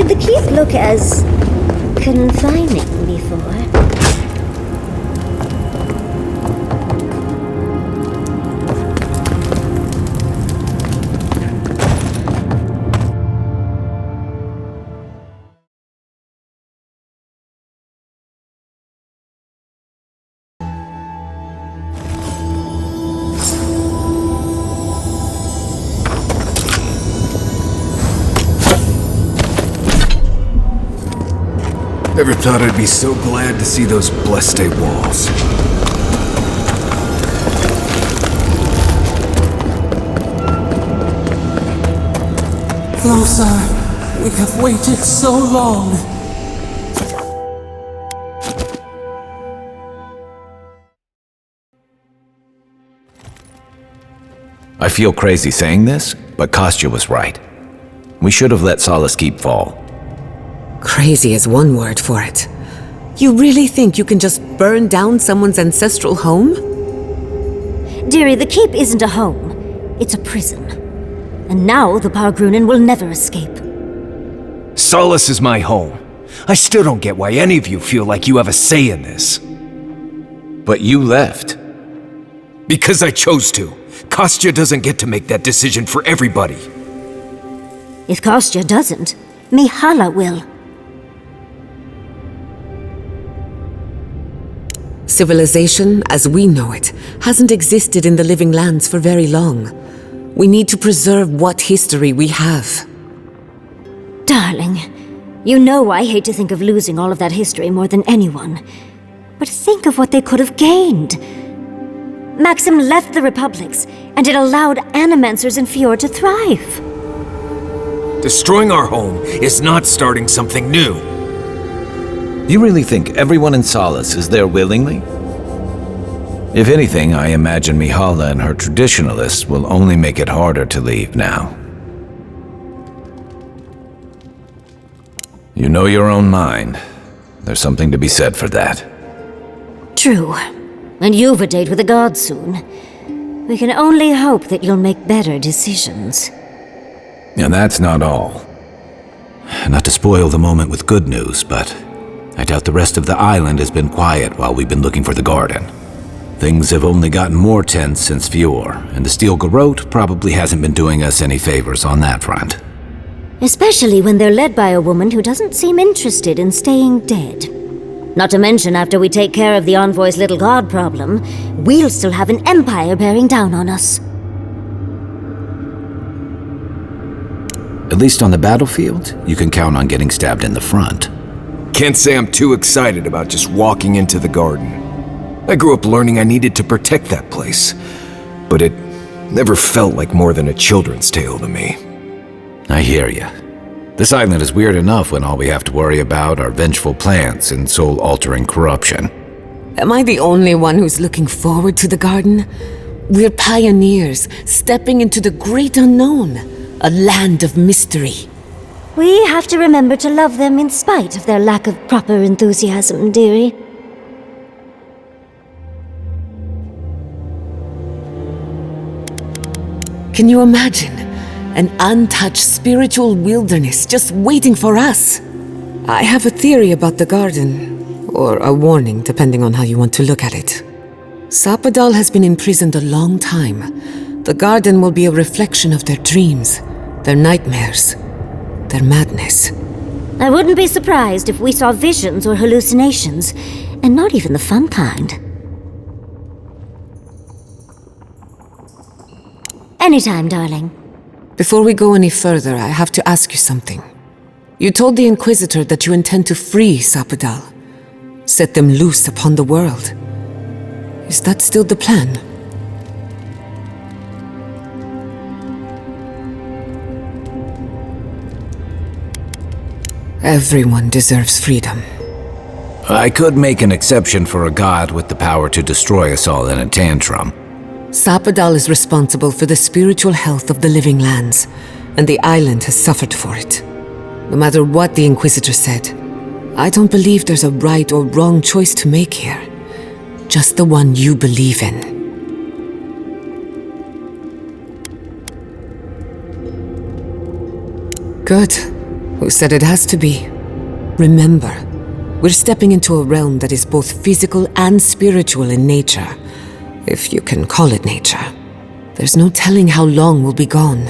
Did the keep look as confining before? Never thought I'd be so glad to see those blessed walls. Closer! We have waited so long! I feel crazy saying this, but Kostya was right. We should have let Solace Keep fall. Crazy is one word for it. You really think you can just burn down someone's ancestral home? Dearie, the keep isn't a home. It's a prison. And now the Pargrunen will never escape. Solace is my home. I still don't get why any of you feel like you have a say in this. But you left. Because I chose to. Kostya doesn't get to make that decision for everybody. If Kostya doesn't, Mihala will. Civilization, as we know it, hasn't existed in the living lands for very long. We need to preserve what history we have. Darling, you know I hate to think of losing all of that history more than anyone. But think of what they could have gained. Maxim left the Republics, and it allowed animancers in Fjord to thrive. Destroying our home is not starting something new. You really think everyone in Solace is there willingly? If anything, I imagine Mihala and her traditionalists will only make it harder to leave now. You know your own mind. There's something to be said for that. True. And you've a date with the gods soon. We can only hope that you'll make better decisions. And that's not all. Not to spoil the moment with good news, but I doubt the rest of the island has been quiet while we've been looking for the garden. Things have only gotten more tense since Fjord, and the Steel Garrote probably hasn't been doing us any favors on that front. Especially when they're led by a woman who doesn't seem interested in staying dead. Not to mention, after we take care of the Envoy's little god problem, we'll still have an empire bearing down on us. At least on the battlefield, you can count on getting stabbed in the front. Can't say I'm too excited about just walking into the garden. I grew up learning I needed to protect that place, but it never felt like more than a children's tale to me. I hear ya. This island is weird enough when all we have to worry about are vengeful plans and soul-altering corruption. Am I the only one who's looking forward to the garden? We're pioneers, stepping into the great unknown, a land of mystery. We have to remember to love them in spite of their lack of proper enthusiasm, dearie. Can you imagine? An untouched spiritual wilderness just waiting for us. I have a theory about the garden, or a warning, depending on how you want to look at it. Sapadal has been imprisoned a long time. The garden will be a reflection of their dreams, their nightmares, their madness. I wouldn't be surprised if we saw visions or hallucinations, and not even the fun kind. Anytime, darling. Before we go any further, I have to ask you something. You told the Inquisitor that you intend to free Sapadal, set them loose upon the world. Is that still the plan? Everyone deserves freedom. I could make an exception for a god with the power to destroy us all in a tantrum. Sapadal is responsible for the spiritual health of the living lands, and the island has suffered for it. No matter what the Inquisitor said, I don't believe there's a right or wrong choice to make here. Just the one you believe in. Good. Who said it has to be? Remember, we're stepping into a realm that is both physical and spiritual in nature. If you can call it nature. There's no telling how long we'll be gone.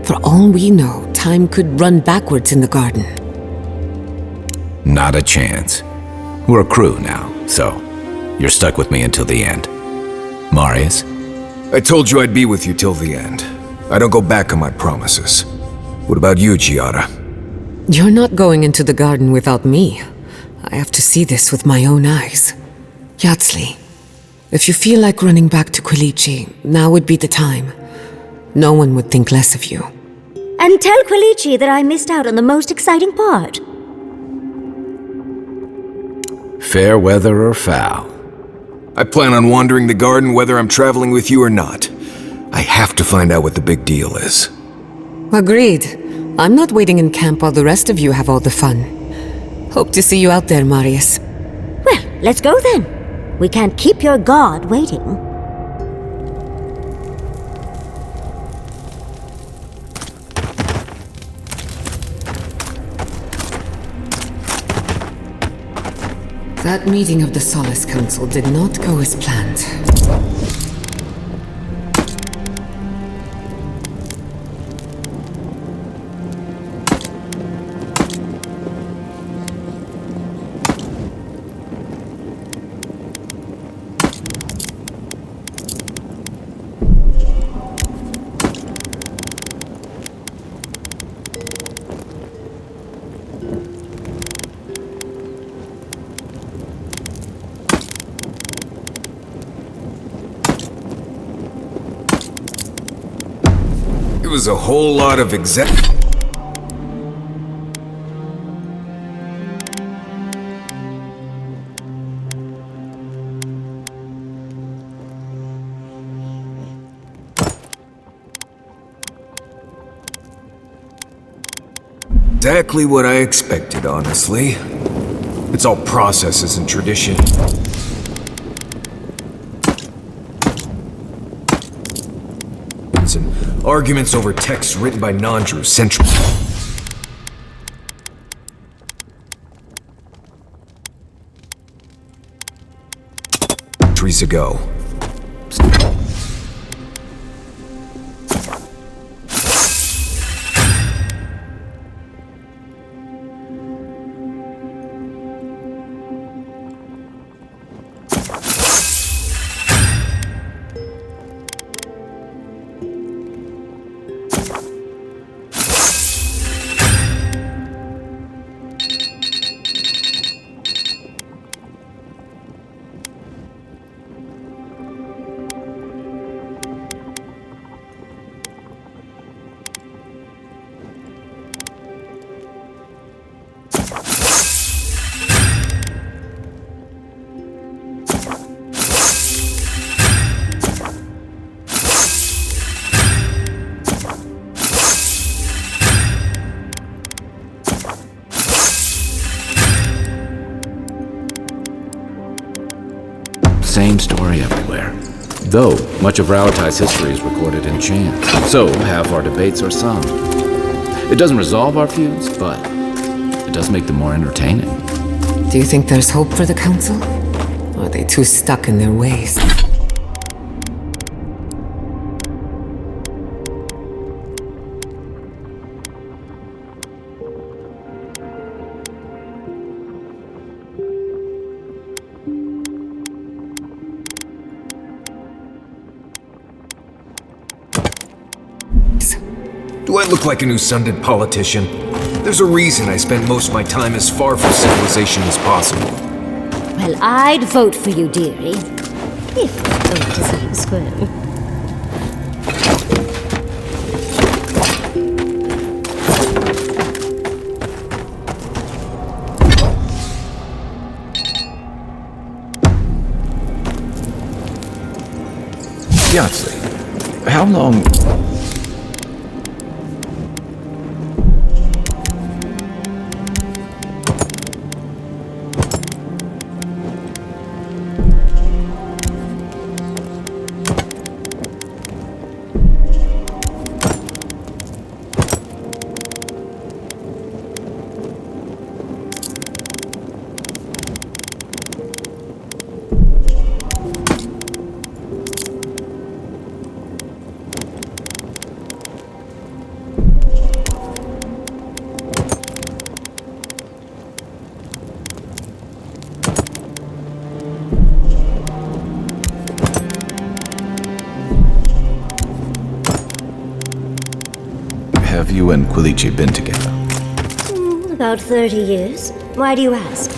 For all we know, time could run backwards in the garden. Not a chance. We're a crew now, so you're stuck with me until the end. Marius? I told you I'd be with you till the end. I don't go back on my promises. What about you, Giada? You're not going into the garden without me. I have to see this with my own eyes. Yatsli, if you feel like running back to Quilici, now would be the time. No one would think less of you. And tell Quilici that I missed out on the most exciting part. Fair weather or foul? I plan on wandering the garden whether I'm traveling with you or not. I have to find out what the big deal is. Agreed. I'm not waiting in camp while the rest of you have all the fun. Hope to see you out there, Marius. Well, let's go then. We can't keep your god waiting. That meeting of the Solace Council did not go as planned. It was a whole lot of exactly what I expected, honestly. It's all processes and tradition. And arguments over texts written by non-Jews centuries ago. Same story everywhere. Though, much of Rauatai's history is recorded in chant, so half our debates are sung. It doesn't resolve our feuds, but it does make them more entertaining. Do you think there's hope for the Council? Or are they too stuck in their ways? Do I look like an Usundid politician? There's a reason I spend most of my time as far from civilization as possible. Well, I'd vote for you, dearie. If vote is in squirrel. Yatsli, how long... you and Quilici been together? About 30 years. Why do you ask?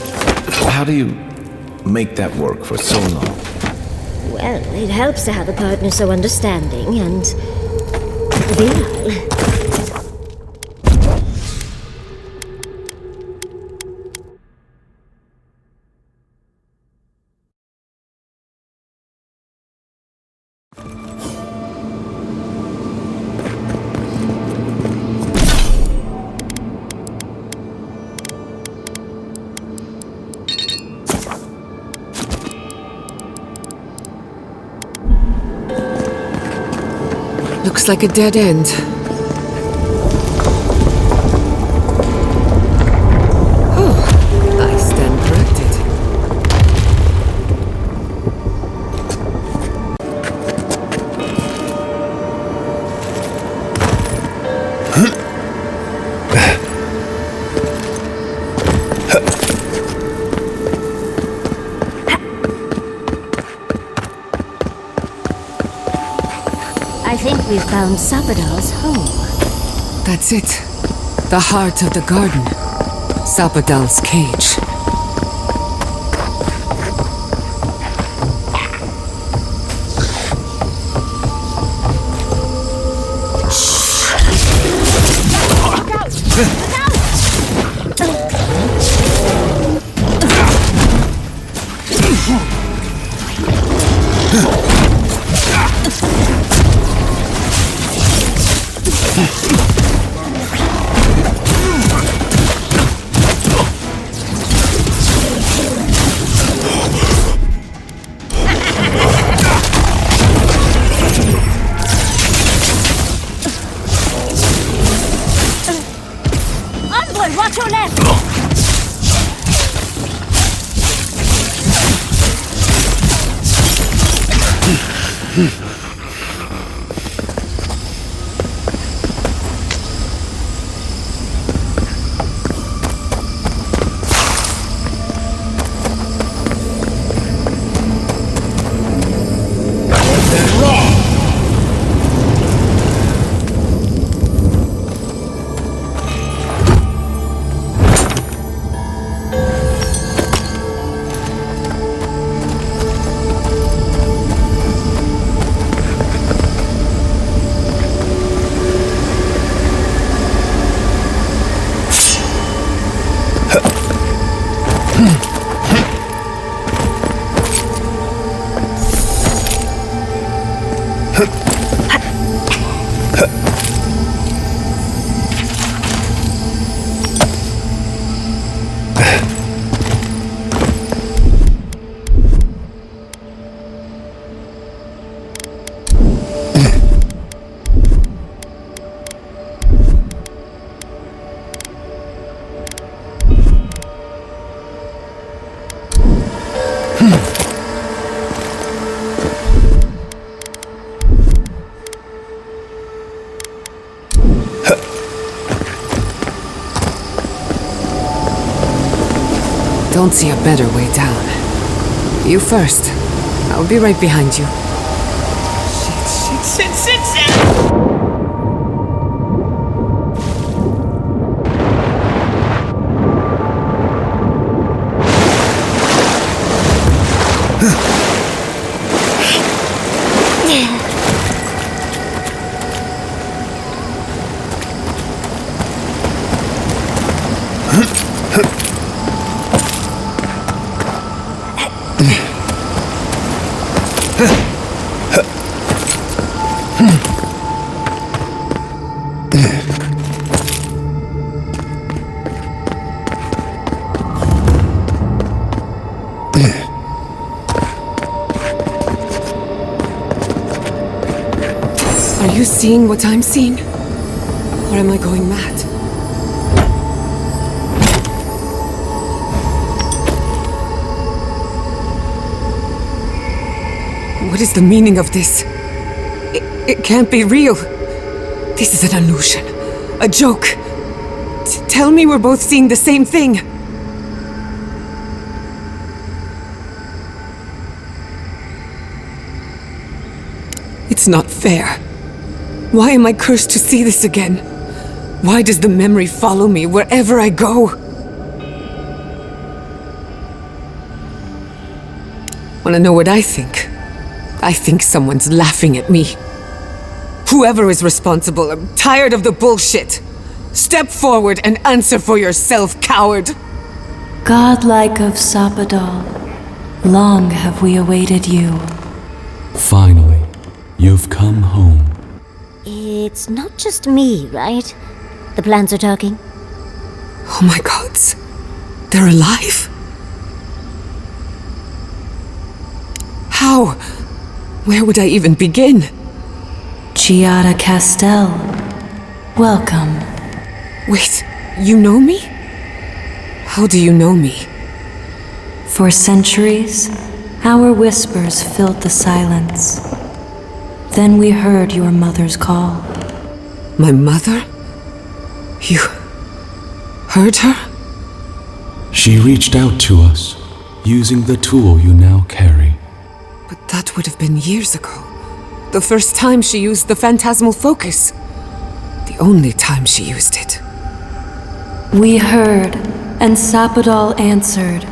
How do you make that work for so long? Well, it helps to have a partner so understanding and virile. Looks like a dead end. Oh, I stand corrected. I think we've found Sapadal's home. That's it. The heart of the garden. Sapadal's cage. Onward, watch your left! Don't see a better way down. You first. I'll be right behind you. Shit. Are you seeing what I'm seeing? Or am I going mad? What is the meaning of this? It can't be real. This is an illusion. A joke. Tell me we're both seeing the same thing. It's not fair. Why am I cursed to see this again? Why does the memory follow me wherever I go? Wanna know what I think? I think someone's laughing at me. Whoever is responsible, I'm tired of the bullshit. Step forward and answer for yourself, coward! Godlike of Sapadal, long have we awaited you. Finally, you've come home. It's not just me, right? The plants are talking. Oh my gods, they're alive? How? Where would I even begin? Giada Castel, welcome. Wait, you know me? How do you know me? For centuries, our whispers filled the silence. Then we heard your mother's call. My mother? You heard her? She reached out to us, using the tool you now carry. But that would have been years ago. The first time she used the phantasmal focus. The only time she used it. We heard, and Sapadal answered,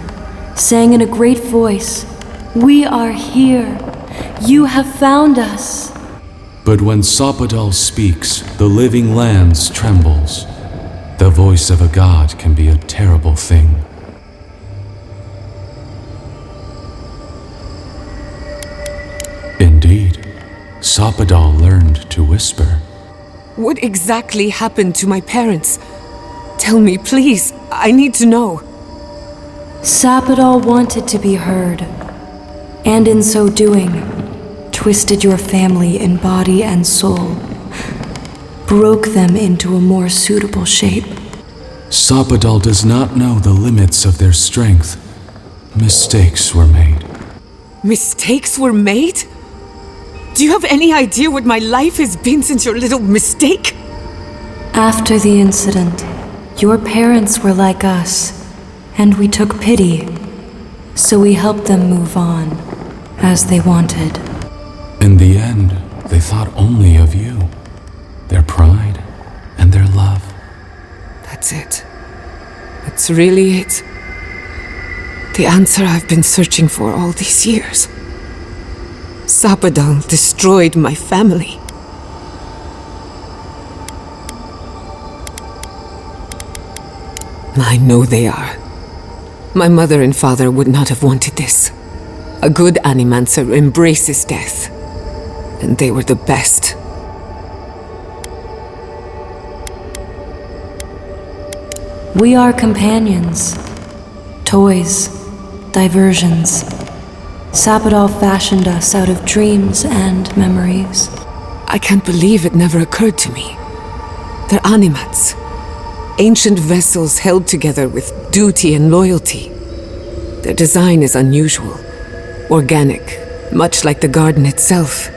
saying in a great voice, "We are here. You have found us." But when Sapadal speaks, the living lands trembles. The voice of a god can be a terrible thing. Indeed, Sapadal learned to whisper. What exactly happened to my parents? Tell me, please. I need to know. Sapadal wanted to be heard, and in so doing, twisted your family in body and soul, broke them into a more suitable shape. Sapadal does not know the limits of their strength. Mistakes were made. Mistakes were made? Do you have any idea what my life has been since your little mistake? After the incident, your parents were like us, and we took pity, so we helped them move on, as they wanted. In the end, they thought only of you, their pride and their love. That's it. That's really it. The answer I've been searching for all these years. Sapadal destroyed my family. I know they are. My mother and father would not have wanted this. A good animancer embraces death. And they were the best. We are companions, toys, diversions. Sapadal fashioned us out of dreams and memories. I can't believe it never occurred to me. They're animats. Ancient vessels held together with duty and loyalty. Their design is unusual, organic, much like the garden itself.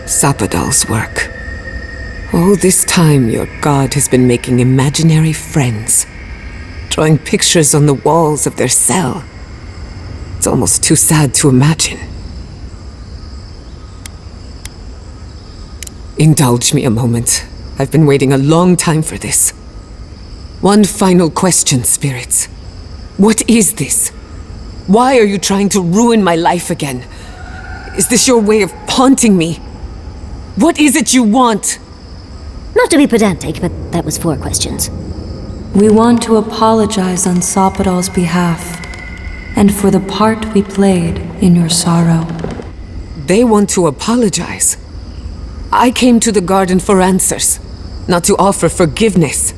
Sapadal's work. All this time, your god has been making imaginary friends, drawing pictures on the walls of their cell. It's almost too sad to imagine. Indulge me a moment. I've been waiting a long time for this. One final question, spirits. What is this? Why are you trying to ruin my life again? Is this your way of haunting me? What is it you want? Not to be pedantic, but that was 4 questions. We want to apologize on Sapadal's behalf, and for the part we played in your sorrow. They want to apologize. I came to the garden for answers, not to offer forgiveness.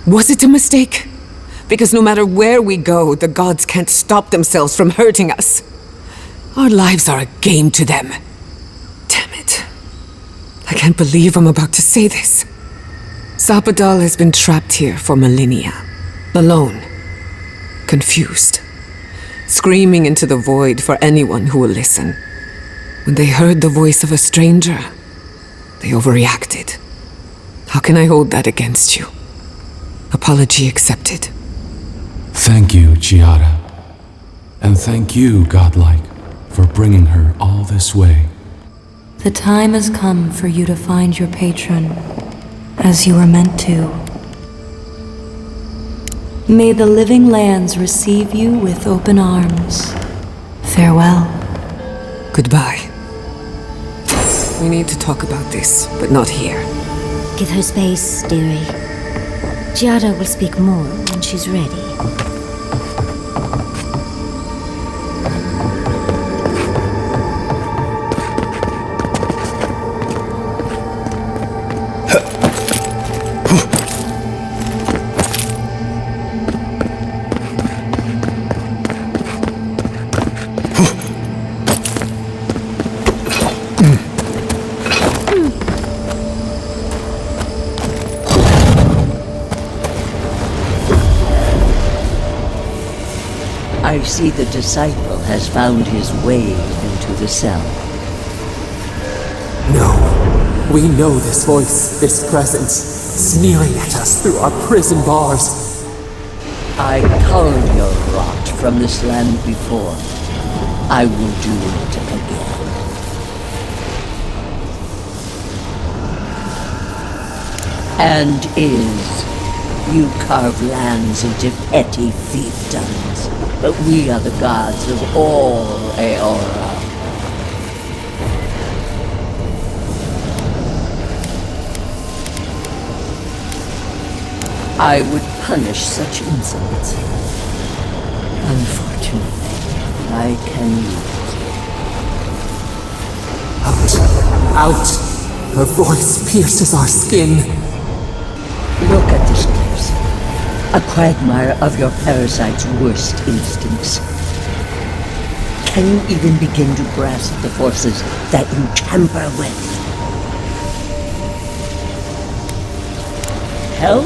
Was it a mistake? Because no matter where we go, the gods can't stop themselves from hurting us. Our lives are a game to them. Damn it. I can't believe I'm about to say this. Sapadal has been trapped here for millennia. Alone. Confused. Screaming into the void for anyone who will listen. When they heard the voice of a stranger, they overreacted. How can I hold that against you? Apology accepted. Thank you, Giada. And thank you, Godlike, for bringing her all this way. The time has come for you to find your patron, as you were meant to. May the living lands receive you with open arms. Farewell. Goodbye. We need to talk about this, but not here. Give her space, dearie. Giada will speak more when she's ready. I see the disciple has found his way into the cell. No. We know this voice, this presence, sneering at us through our prison bars. I culled your rot from this land before. I will do it again. And you carve lands into petty fiefdoms, but we are the gods of all Eora. I would punish such insults. Unfortunately, I can use Out. Out. Her voice pierces our skin. Look at this place. A quagmire of your parasite's worst instincts. Can you even begin to grasp the forces that you tamper with? Hell?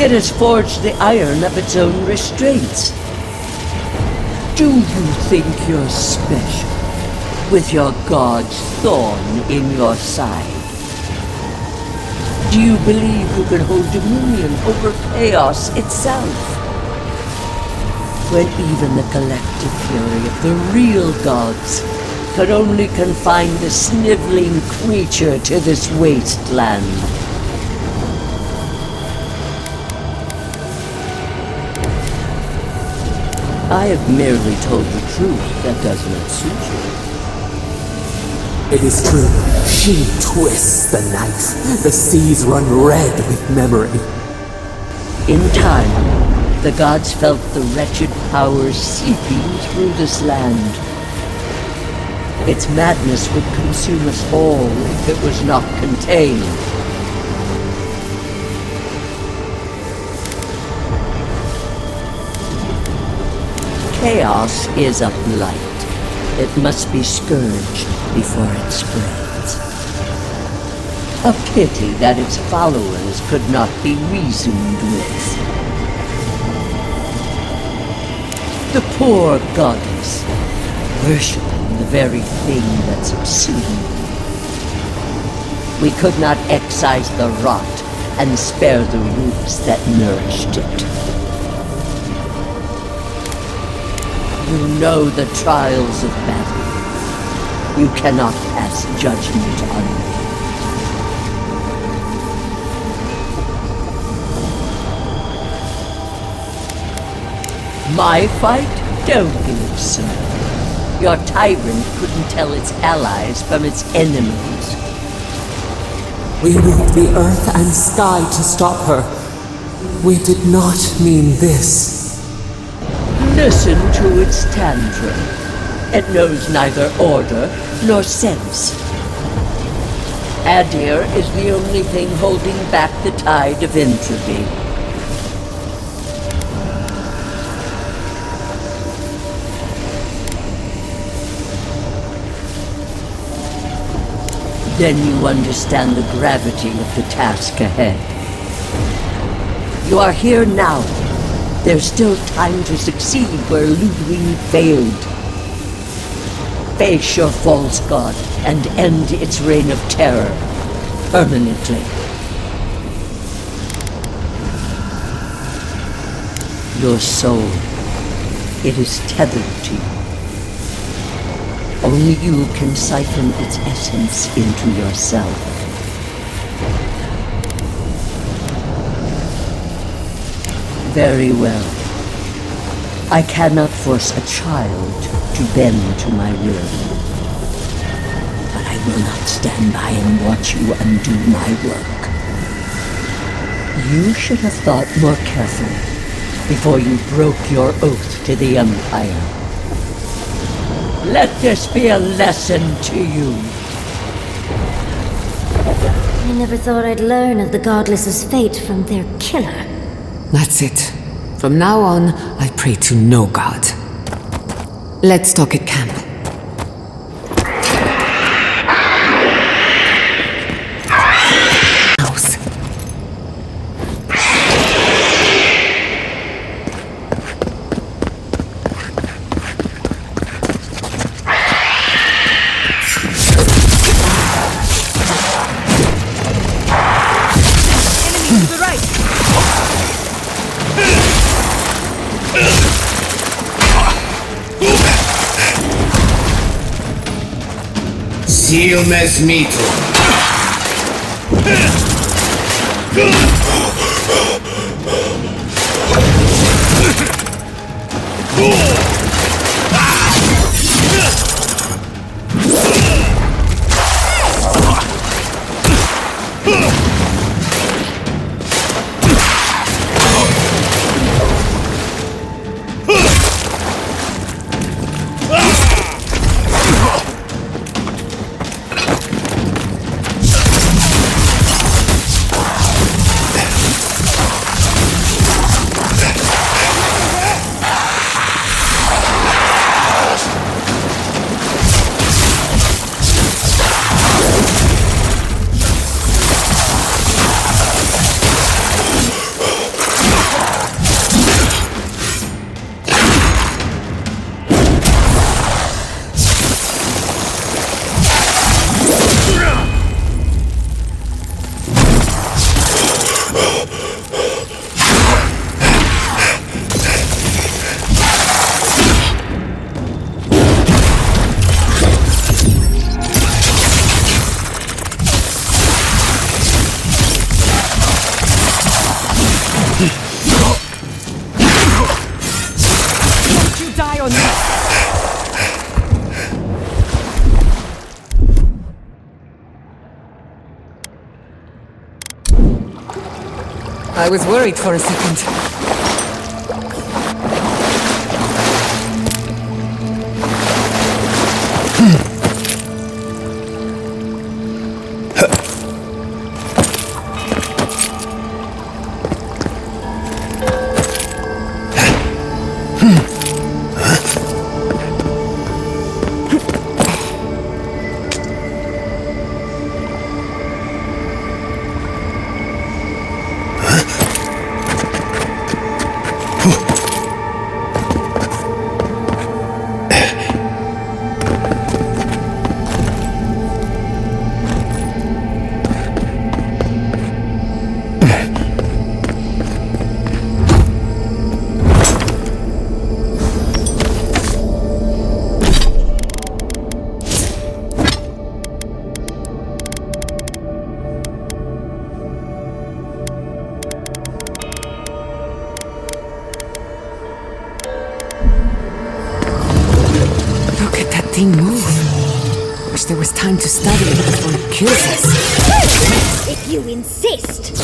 It has forged the iron of its own restraints. Do you think you're special, with your god's thorn in your side? Do you believe you can hold dominion over chaos itself? When even the collective fury of the real gods could only confine the sniveling creature to this wasteland. I have merely told the truth that does not suit you. It is true. She twists the knife. The seas run red with memory. In time, the gods felt the wretched powers seeping through this land. Its madness would consume us all if it was not contained. Chaos is a blight. It must be scourged before it spreads. A pity that its followers could not be reasoned with. The poor goddess, worshipping the very thing that subsumed. We could not excise the rot and spare the roots that nourished it. You know the trials of battle. You cannot pass judgment on me. My fight? Don't believe so. Your tyrant couldn't tell its allies from its enemies. We moved the earth and sky to stop her. We did not mean this. Listen to its tantrum. It knows neither order nor sense. Adir is the only thing holding back the tide of entropy. Then you understand the gravity of the task ahead. You are here now. There's still time to succeed where Ludwig failed. Face your false god and end its reign of terror permanently. Your soul. It is tethered to you. Only you can siphon its essence into yourself. Very well. I cannot force a child to bend to my will. But I will not stand by and watch you undo my work. You should have thought more carefully before you broke your oath to the Empire. Let this be a lesson to you. I never thought I'd learn of the Godless's fate from their killer. That's it. From now on, I pray to no god. Let's talk at camp. House. Enemy to the right! Сил мезмиту. I was worried for a second. Thing move. Wish there was time to study it before it kills us. If you insist.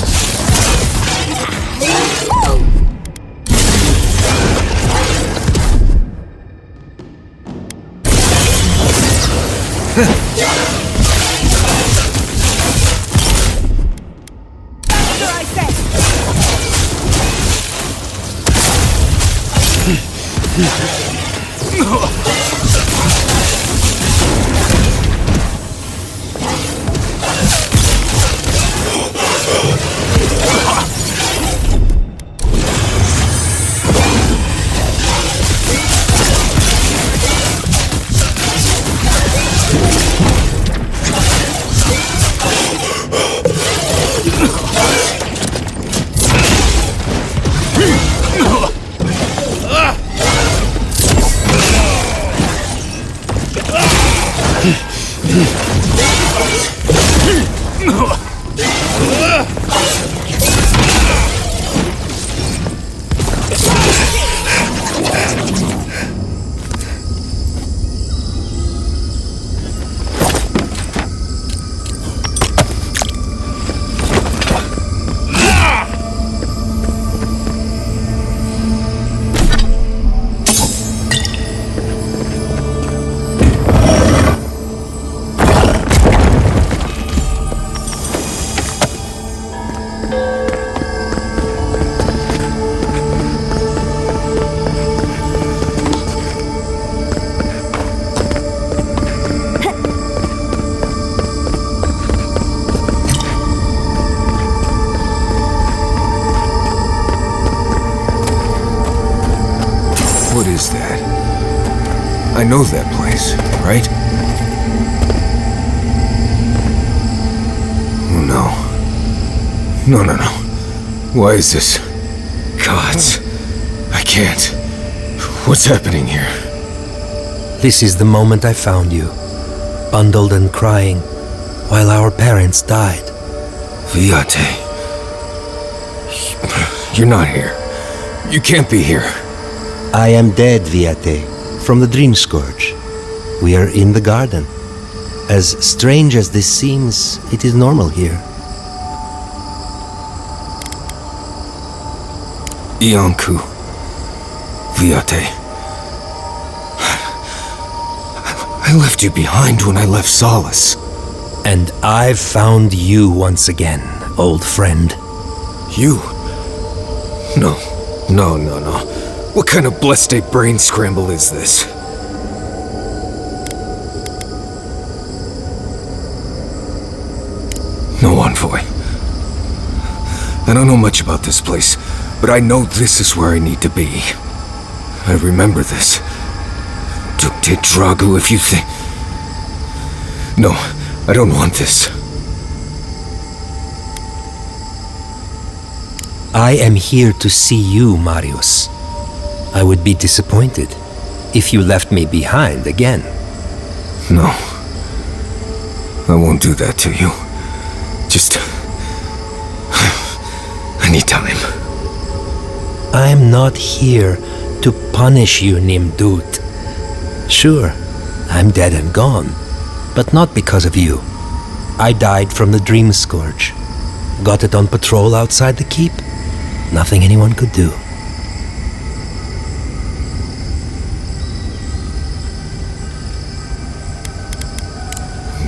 is that? I know that place, right? Oh no. No. Why is this? Gods. I can't. What's happening here? This is the moment I found you, bundled and crying, while our parents died. Viate. You're not here. You can't be here. I am dead, Viate, from the Dream Scourge. We are in the garden. As strange as this seems, it is normal here. Iancu. Viate. I left you behind when I left Solace. And I've found you once again, old friend. You? No. What kind of blessed brain scramble is this? No, Envoy. I don't know much about this place, but I know this is where I need to be. I remember this. Dukte Dragu, if you think... No, I don't want this. I am here to see you, Marius. I would be disappointed if you left me behind again. No. I won't do that to you. Just... I need time. I'm not here to punish you, Nimdut. Sure, I'm dead and gone, but not because of you. I died from the Dream Scourge. Got it on patrol outside the keep. Nothing anyone could do.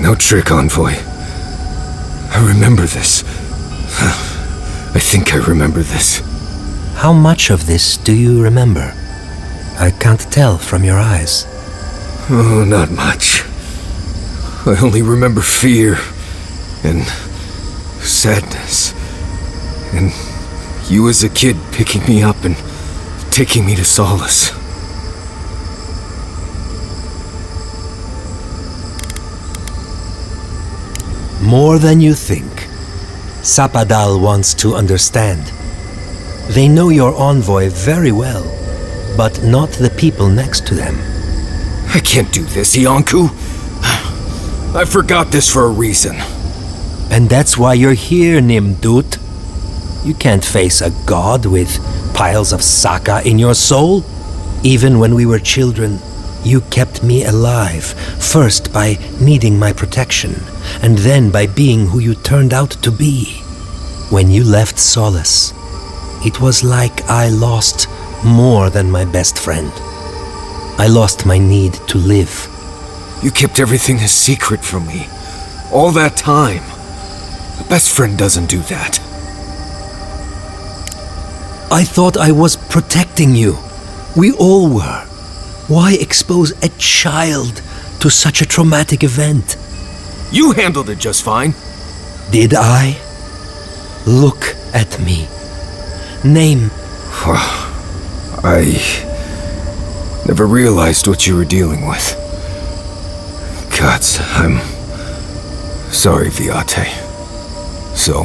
No trick, Envoy. I remember this. I think I remember this. How much of this do you remember? I can't tell from your eyes. Oh, not much. I only remember fear and sadness and you as a kid picking me up and taking me to Solace. More than you think. Sapadal wants to understand. They know your envoy very well, but not the people next to them. I can't do this, Iancu. I forgot this for a reason. And that's why you're here, Nimdut. You can't face a god with piles of Saka in your soul. Even when we were children, you kept me alive, first by needing my protection, and then by being who you turned out to be. When you left Solace, it was like I lost more than my best friend. I lost my need to live. You kept everything a secret from me. All that time. A best friend doesn't do that. I thought I was protecting you. We all were. Why expose a child to such a traumatic event? You handled it just fine. Did I? Look at me. Name. I never realized what you were dealing with. Gods, I'm sorry, Viate. So,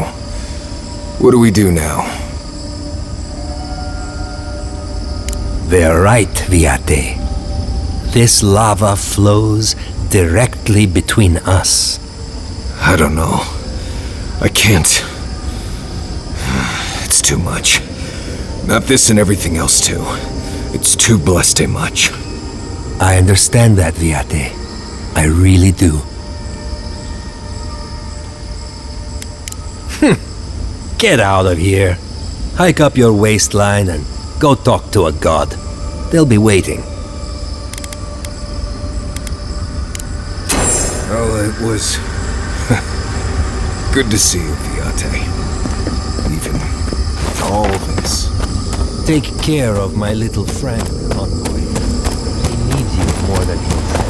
what do we do now? They're right, Viate. This lava flows directly between us. I don't know. I can't. It's too much. Not this and everything else too. It's too blessed much. I understand that, Viate. I really do. Get out of here. Hike up your waistline and go talk to a god. They'll be waiting. Well, it was good to see you, Viate. Even with all this. Take care of my little friend, Envoy. He needs you more than he'll say.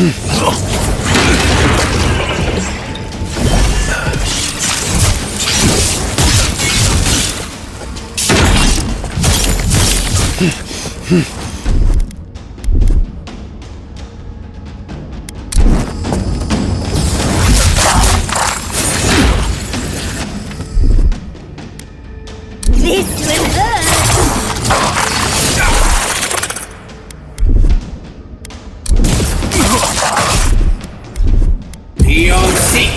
This will hurt! Beyond seek.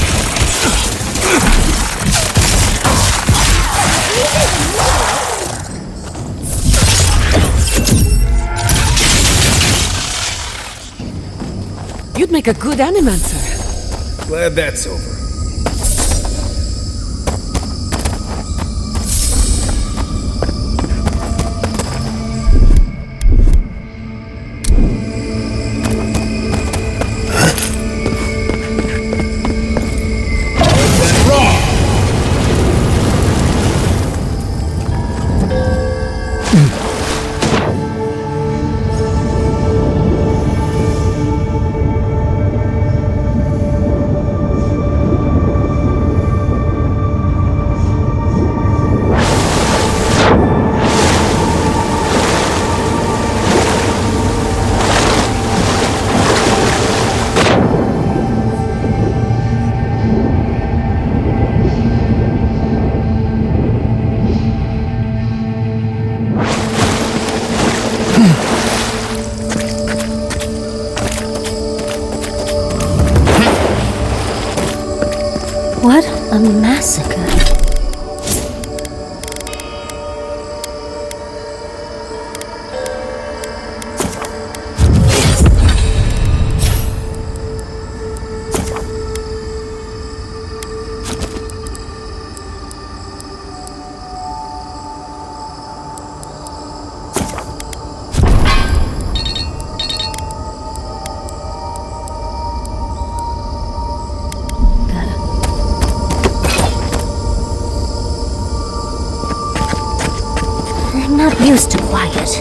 You'd make a good animancer. Glad that's over. What a massacre. I'm not used to quiet.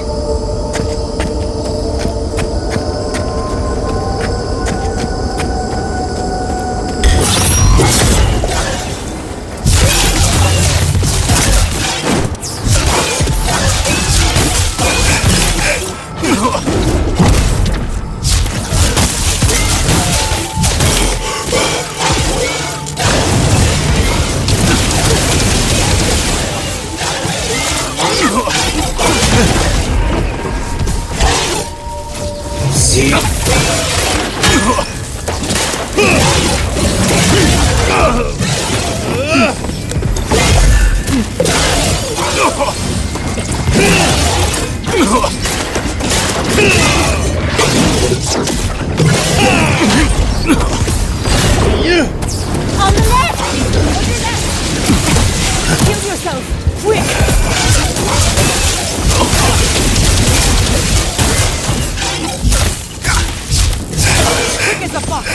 On the left! Heal yourself! Quick! Quick as a fox!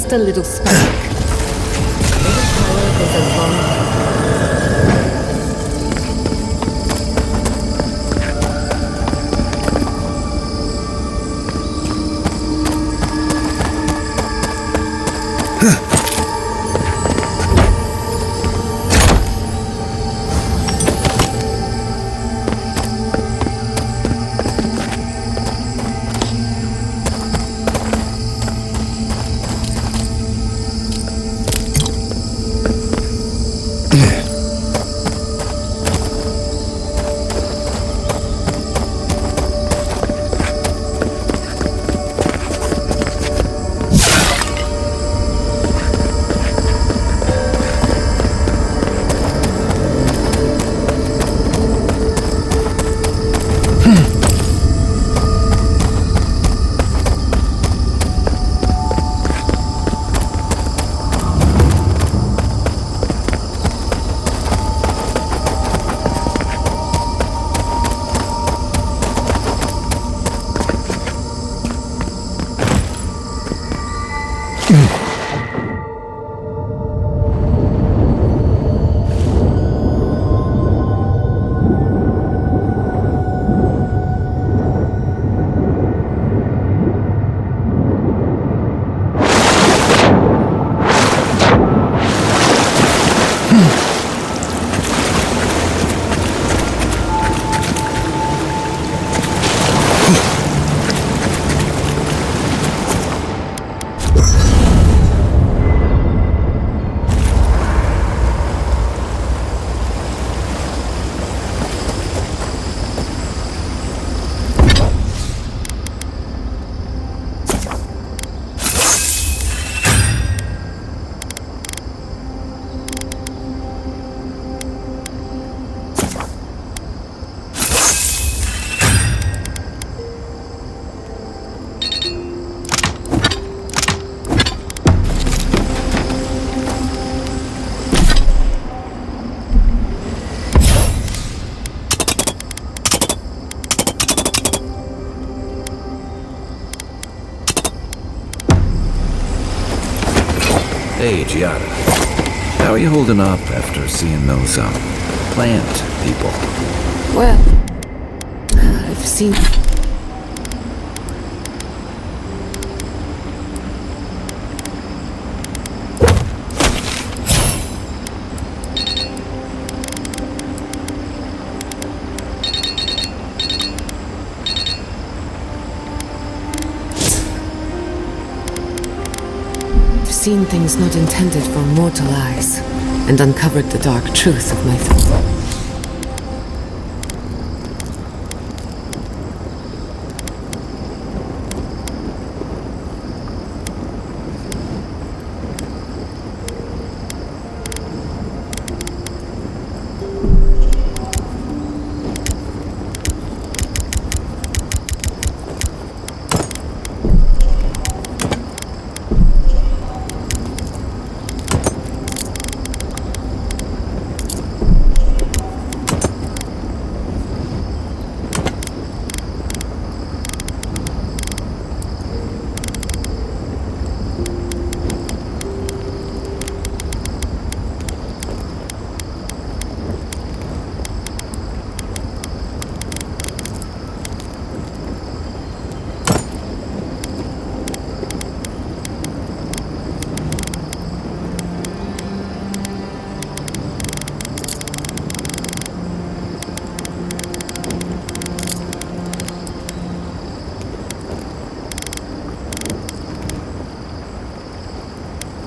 just a little spark. Little power goes a long way. Hey, Giada. How are you holding up after seeing those, plant people? Well, I've seen... seen things not intended for mortal eyes, and uncovered the dark truth of my thoughts.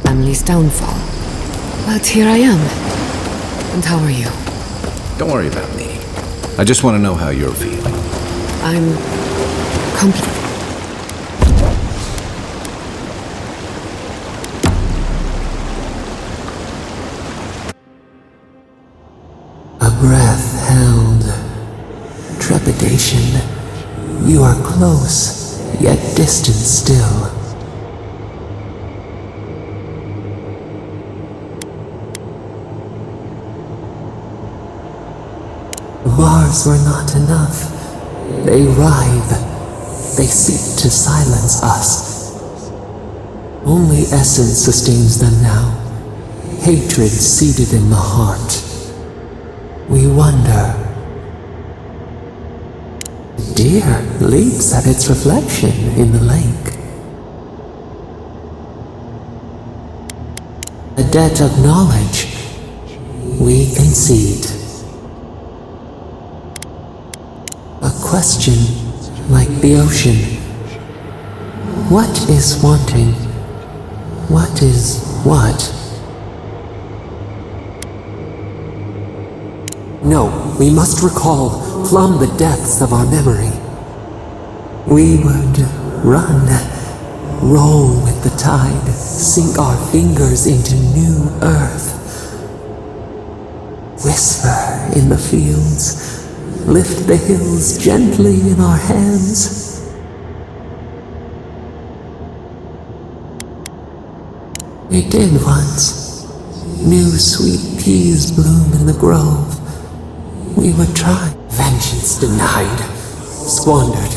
Family's downfall. But here I am. And how are you? Don't worry about me. I just want to know how you're feeling. I'm... complete. A breath held. Trepidation. You are close, yet distant still. Bars were not enough. They writhe. They seek to silence us. Only essence sustains them now. Hatred seated in the heart. We wonder. The deer leaps at its reflection in the lake. A debt of knowledge we concede. A question like the ocean. What is wanting? What is what? No, we must recall, plumb the depths of our memory. We would run, roll with the tide, sink our fingers into new earth. Whisper in the fields, lift the hills gently in our hands. We did once. New sweet peas bloom in the grove. We would try. Vengeance denied. Squandered.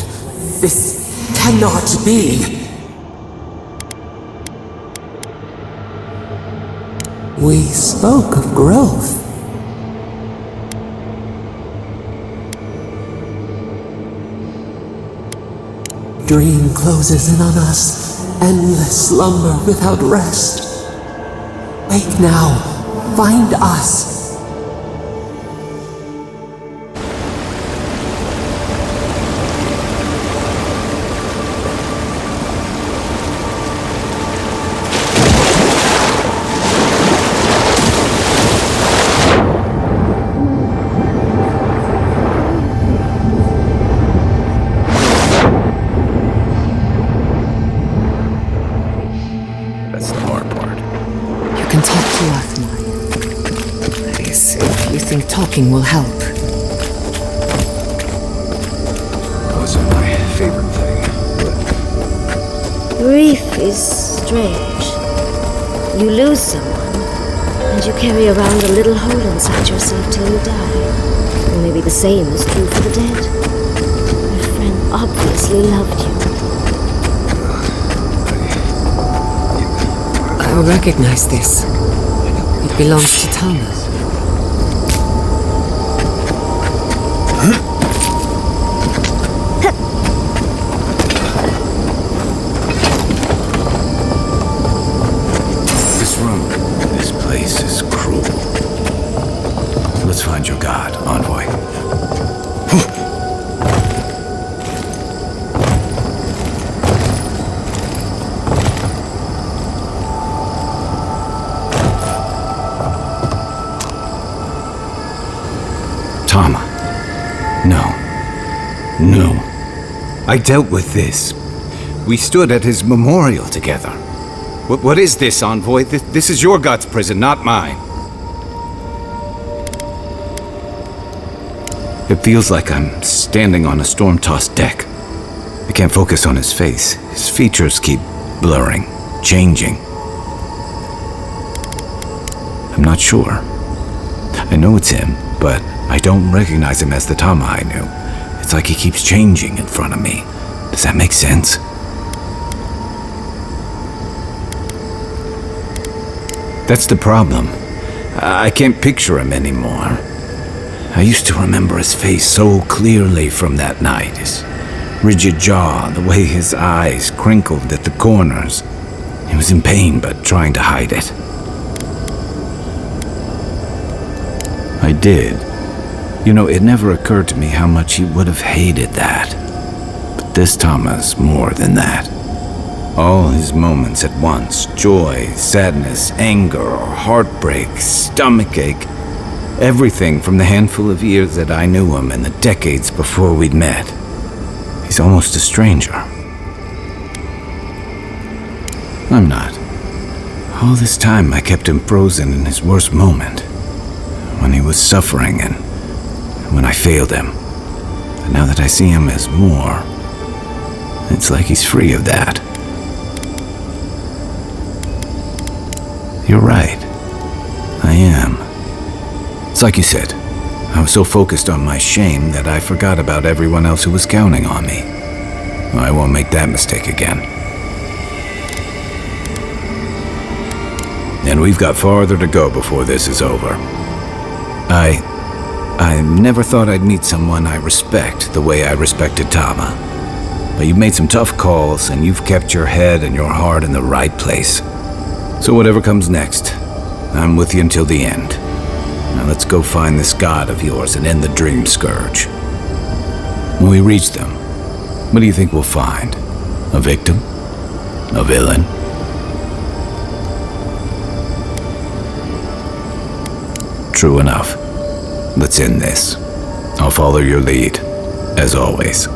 This cannot be. We spoke of growth. Dream closes in on us. Endless slumber without rest. Wake now. Find us. That's the hard part. You can talk to us now. That is, if you think talking will help. Wasn't my favorite thing, but Grief is strange. You lose someone, and you carry around a little hole inside yourself till you die. And maybe the same is true for the dead. Your friend obviously loved you. I recognize this. It belongs to Thomas. This room, this place is cruel. Let's find your god, Envoy. Tama. No. No. I dealt with this. We stood at his memorial together. What is this, Envoy? This is your god's prison, not mine. It feels like I'm standing on a storm-tossed deck. I can't focus on his face. His features keep blurring, changing. I'm not sure. I know it's him, but I don't recognize him as the Tama I knew. It's like he keeps changing in front of me. Does that make sense? That's the problem. I can't picture him anymore. I used to remember his face so clearly from that night. His rigid jaw, the way his eyes crinkled at the corners. He was in pain, but trying to hide it. I did. You know, it never occurred to me how much he would have hated that. But this Tama's more than that. All his moments at once, joy, sadness, anger, or heartbreak, stomachache, everything from the handful of years that I knew him and the decades before we'd met. He's almost a stranger. I'm not. All this time I kept him frozen in his worst moment. When he was suffering and when I failed him. But now that I see him as more, it's like he's free of that. You're right. I am. It's like you said. I was so focused on my shame that I forgot about everyone else who was counting on me. I won't make that mistake again. And we've got farther to go before this is over. I never thought I'd meet someone I respect the way I respected Tama. But you've made some tough calls, and you've kept your head and your heart in the right place. So whatever comes next, I'm with you until the end. Now let's go find this god of yours and end the Dream Scourge. When we reach them, what do you think we'll find? A victim? A villain? True enough. Let's end this. I'll follow your lead, as always.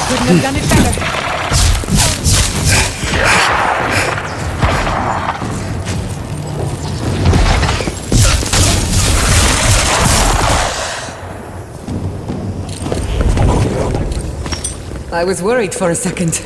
Couldn't have done it better. I was worried for a second.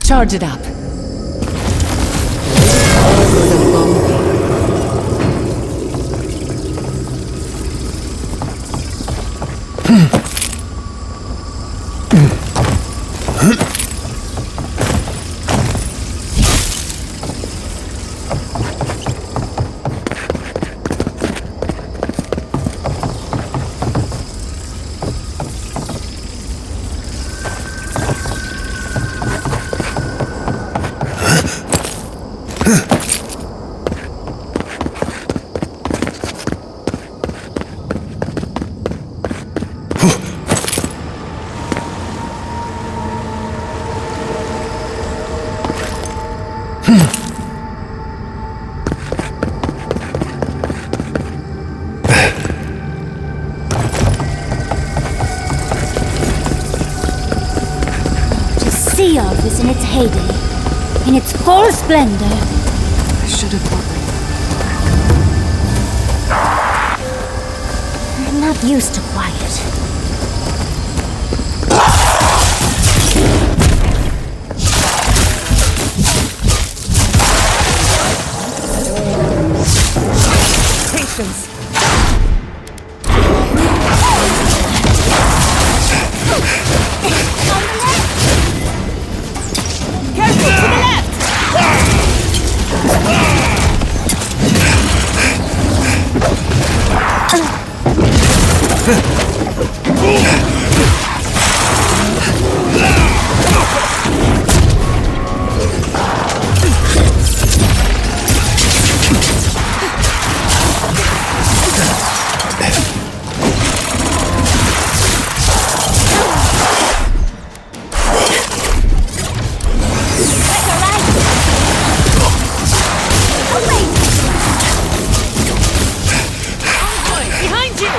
Charge it up. To see all this in its heyday, in its full splendor. I should have worried. I'm not used to quiet. Patience. Careful, to the left! Behind you!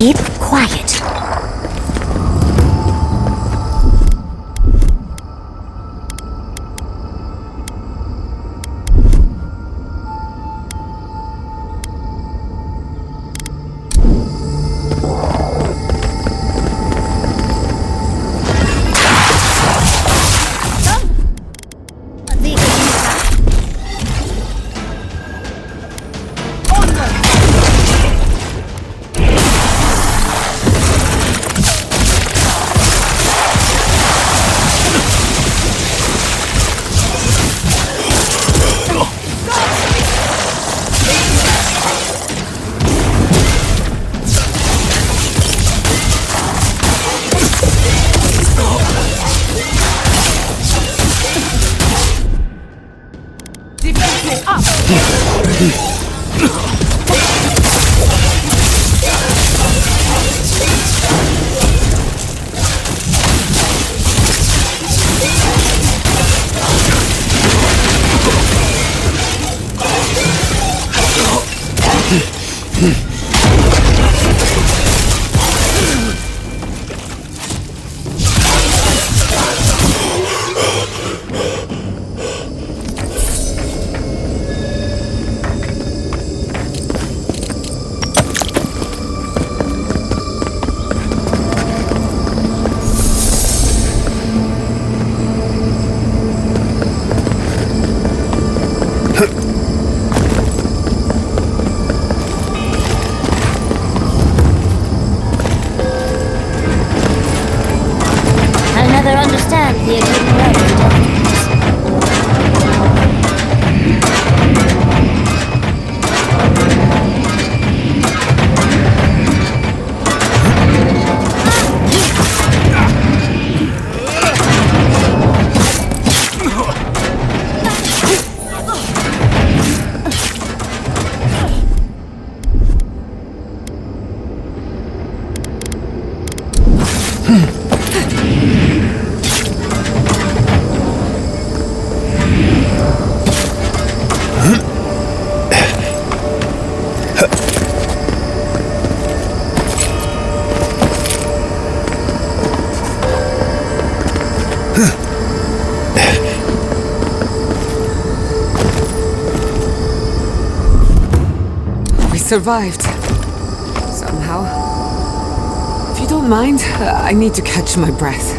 Keep quiet. and the occasional documents. Survived. Somehow. If you don't mind, I need to catch my breath.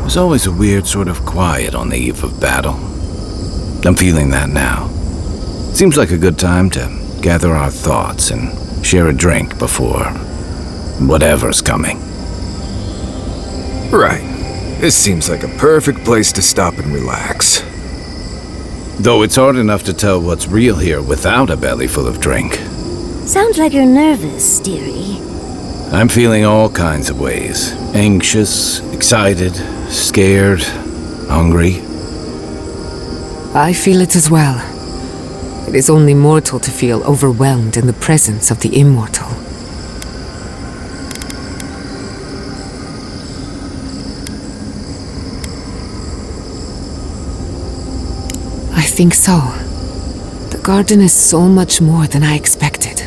There's always a weird sort of quiet on the eve of battle. I'm feeling that now. Seems like a good time to gather our thoughts and share a drink before whatever's coming. Right. This seems like a perfect place to stop and relax. Though it's hard enough to tell what's real here without a belly full of drink. Sounds like you're nervous, dearie. I'm feeling all kinds of ways. Anxious, excited, scared, hungry. I feel it as well. It is only mortal to feel overwhelmed in the presence of the immortal. I think so. The garden is so much more than I expected.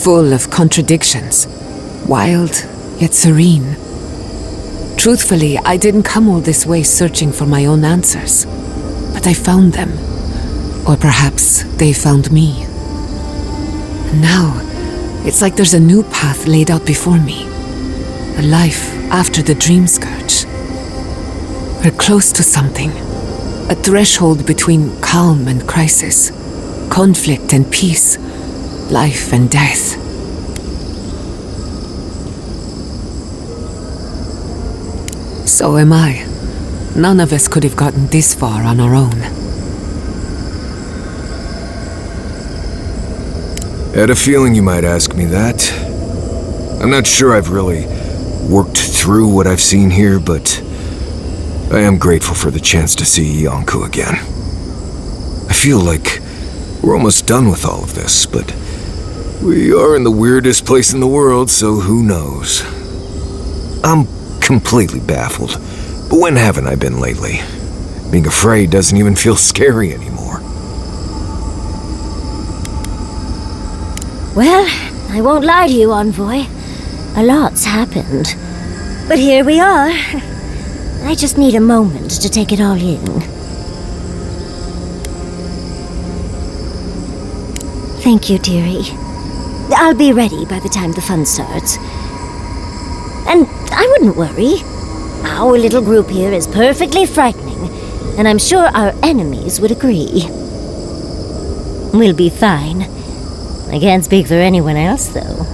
Full of contradictions. Wild, yet serene. Truthfully, I didn't come all this way searching for my own answers. But I found them. Or perhaps they found me. And now, it's like there's a new path laid out before me. A life after the dream scourge. We're close to something. A threshold between calm and crisis, conflict and peace, life and death. So am I. None of us could have gotten this far on our own. Had a feeling you might ask me that. I'm not sure I've really worked through what I've seen here, but I am grateful for the chance to see Yonku again. I feel like we're almost done with all of this, but we are in the weirdest place in the world, so who knows? I'm completely baffled, but when haven't I been lately? Being afraid doesn't even feel scary anymore. Well, I won't lie to you, Envoy. A lot's happened. But here we are. I just need a moment to take it all in. Thank you, dearie. I'll be ready by the time the fun starts. And I wouldn't worry. Our little group here is perfectly frightening, and I'm sure our enemies would agree. We'll be fine. I can't speak for anyone else, though.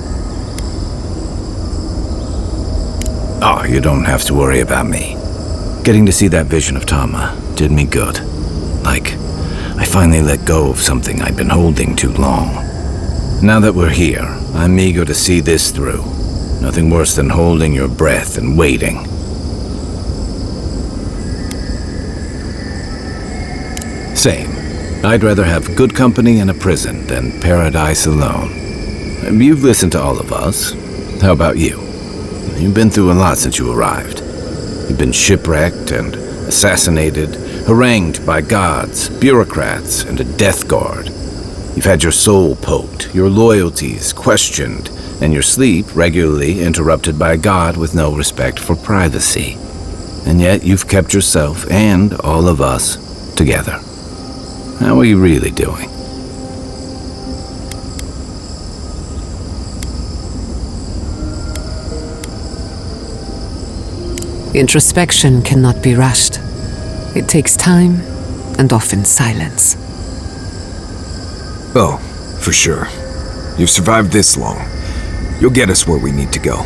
Oh, you don't have to worry about me. Getting to see that vision of Tama did me good. Like, I finally let go of something I'd been holding too long. Now that we're here, I'm eager to see this through. Nothing worse than holding your breath and waiting. Same. I'd rather have good company in a prison than paradise alone. You've listened to all of us. How about you? You've been through a lot since you arrived. You've been shipwrecked and assassinated, harangued by gods, bureaucrats, and a death guard. You've had your soul poked, your loyalties questioned, and your sleep regularly interrupted by a god with no respect for privacy. And yet you've kept yourself and all of us together. How are you really doing? Introspection cannot be rushed. It takes time and often silence. Oh, for sure. You've survived this long. You'll get us where we need to go.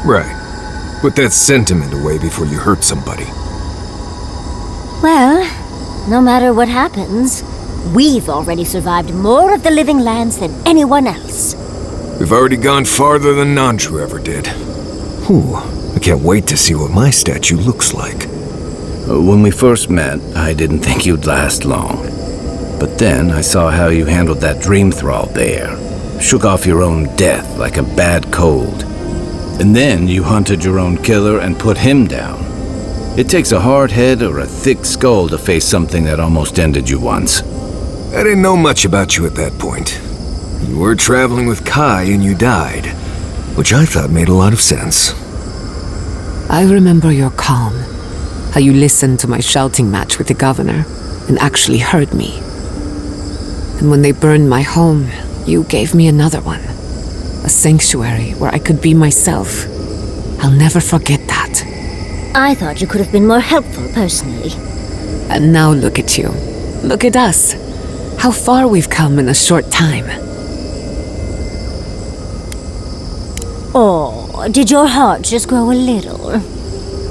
Right. Put that sentiment away before you hurt somebody. Well, no matter what happens, we've already survived more of the living lands than anyone else. We've already gone farther than Nandru ever did. Whew, I can't wait to see what my statue looks like. When we first met, I didn't think you'd last long. But then I saw how you handled that dream thrall there. Shook off your own death like a bad cold. And then you hunted your own killer and put him down. It takes a hard head or a thick skull to face something that almost ended you once. I didn't know much about you at that point. You were traveling with Kai and you died, which I thought made a lot of sense. I remember your calm. How you listened to my shouting match with the governor and actually heard me. And when they burned my home, you gave me another one. A sanctuary where I could be myself. I'll never forget that. I thought you could have been more helpful personally. And now look at you. Look at us. How far we've come in a short time. Oh, did your heart just grow a little?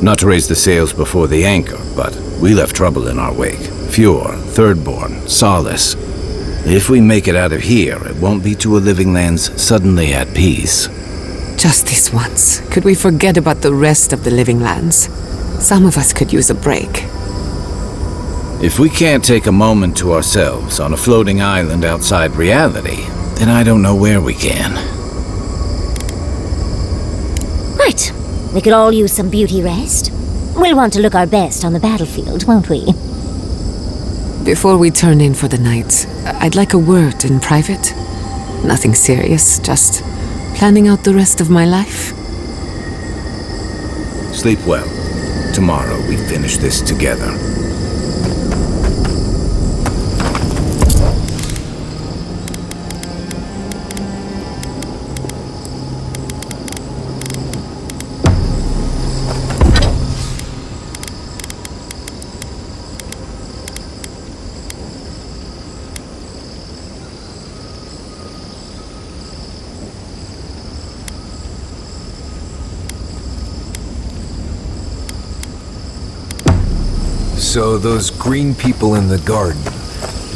Not to raise the sails before the anchor, but we left trouble in our wake. Fjord, Thirdborn, Solace. If we make it out of here, it won't be to a living lands suddenly at peace. Just this once, could we forget about the rest of the living lands? Some of us could use a break. If we can't take a moment to ourselves on a floating island outside reality, then I don't know where we can. Right. We could all use some beauty rest. We'll want to look our best on the battlefield, won't we? Before we turn in for the night, I'd like a word in private. Nothing serious, just planning out the rest of my life. Sleep well. Tomorrow we finish this together. So those green people in the garden,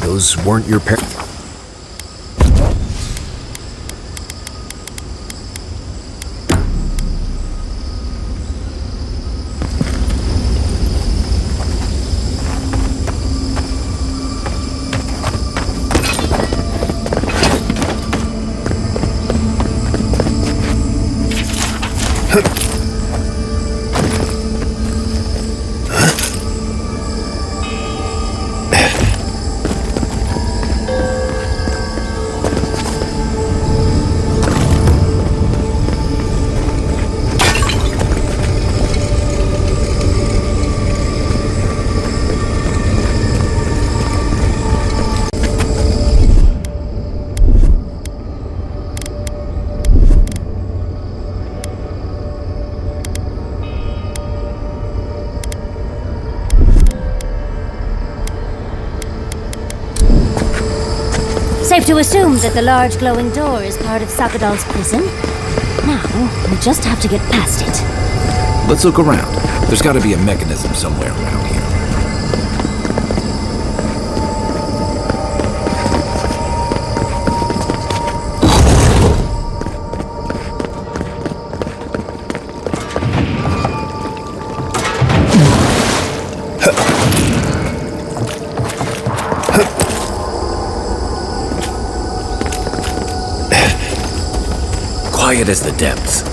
those weren't your parents? Safe to assume that the large glowing door is part of Sakadal's prison. Now, we just have to get past it. Let's look around. There's gotta be a mechanism somewhere around here. Quiet as the depths.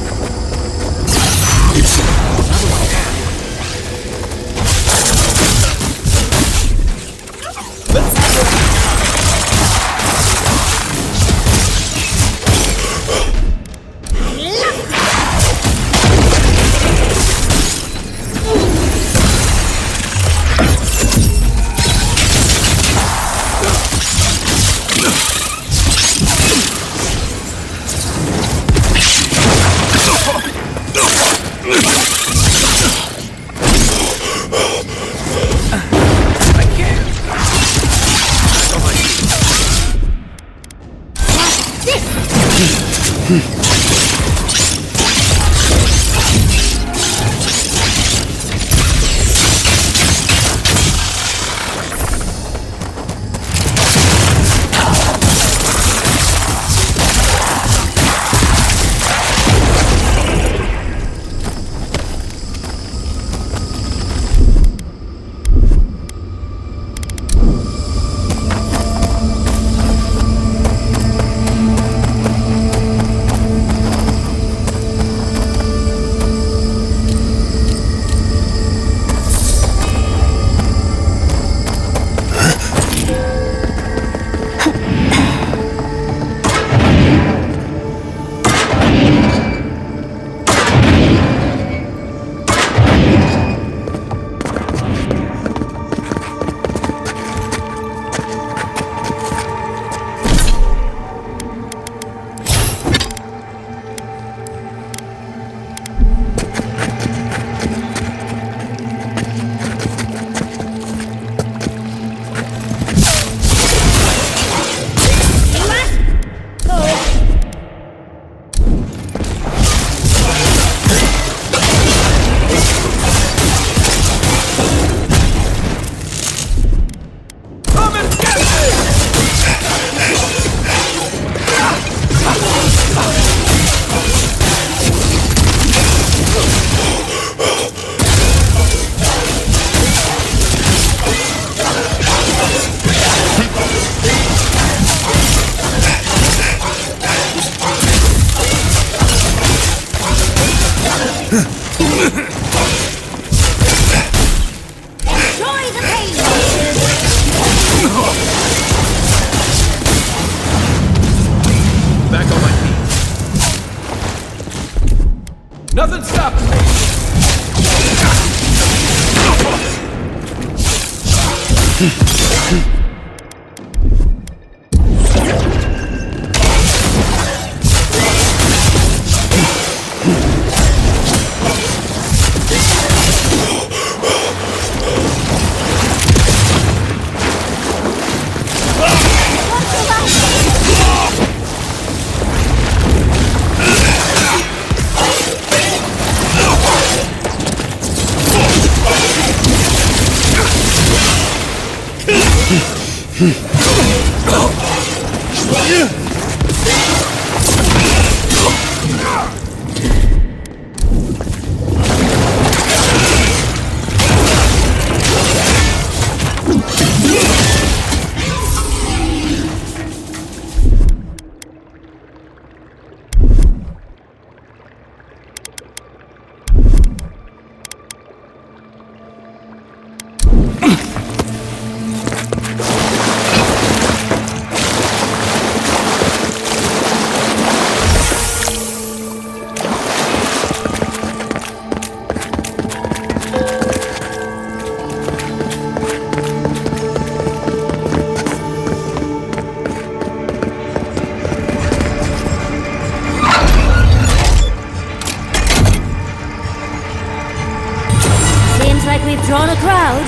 Drawn a crowd.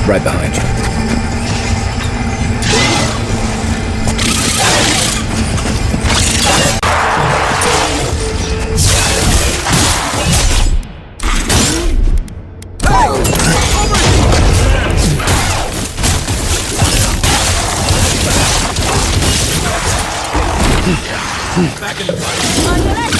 Right behind you. Back in the fight. On your left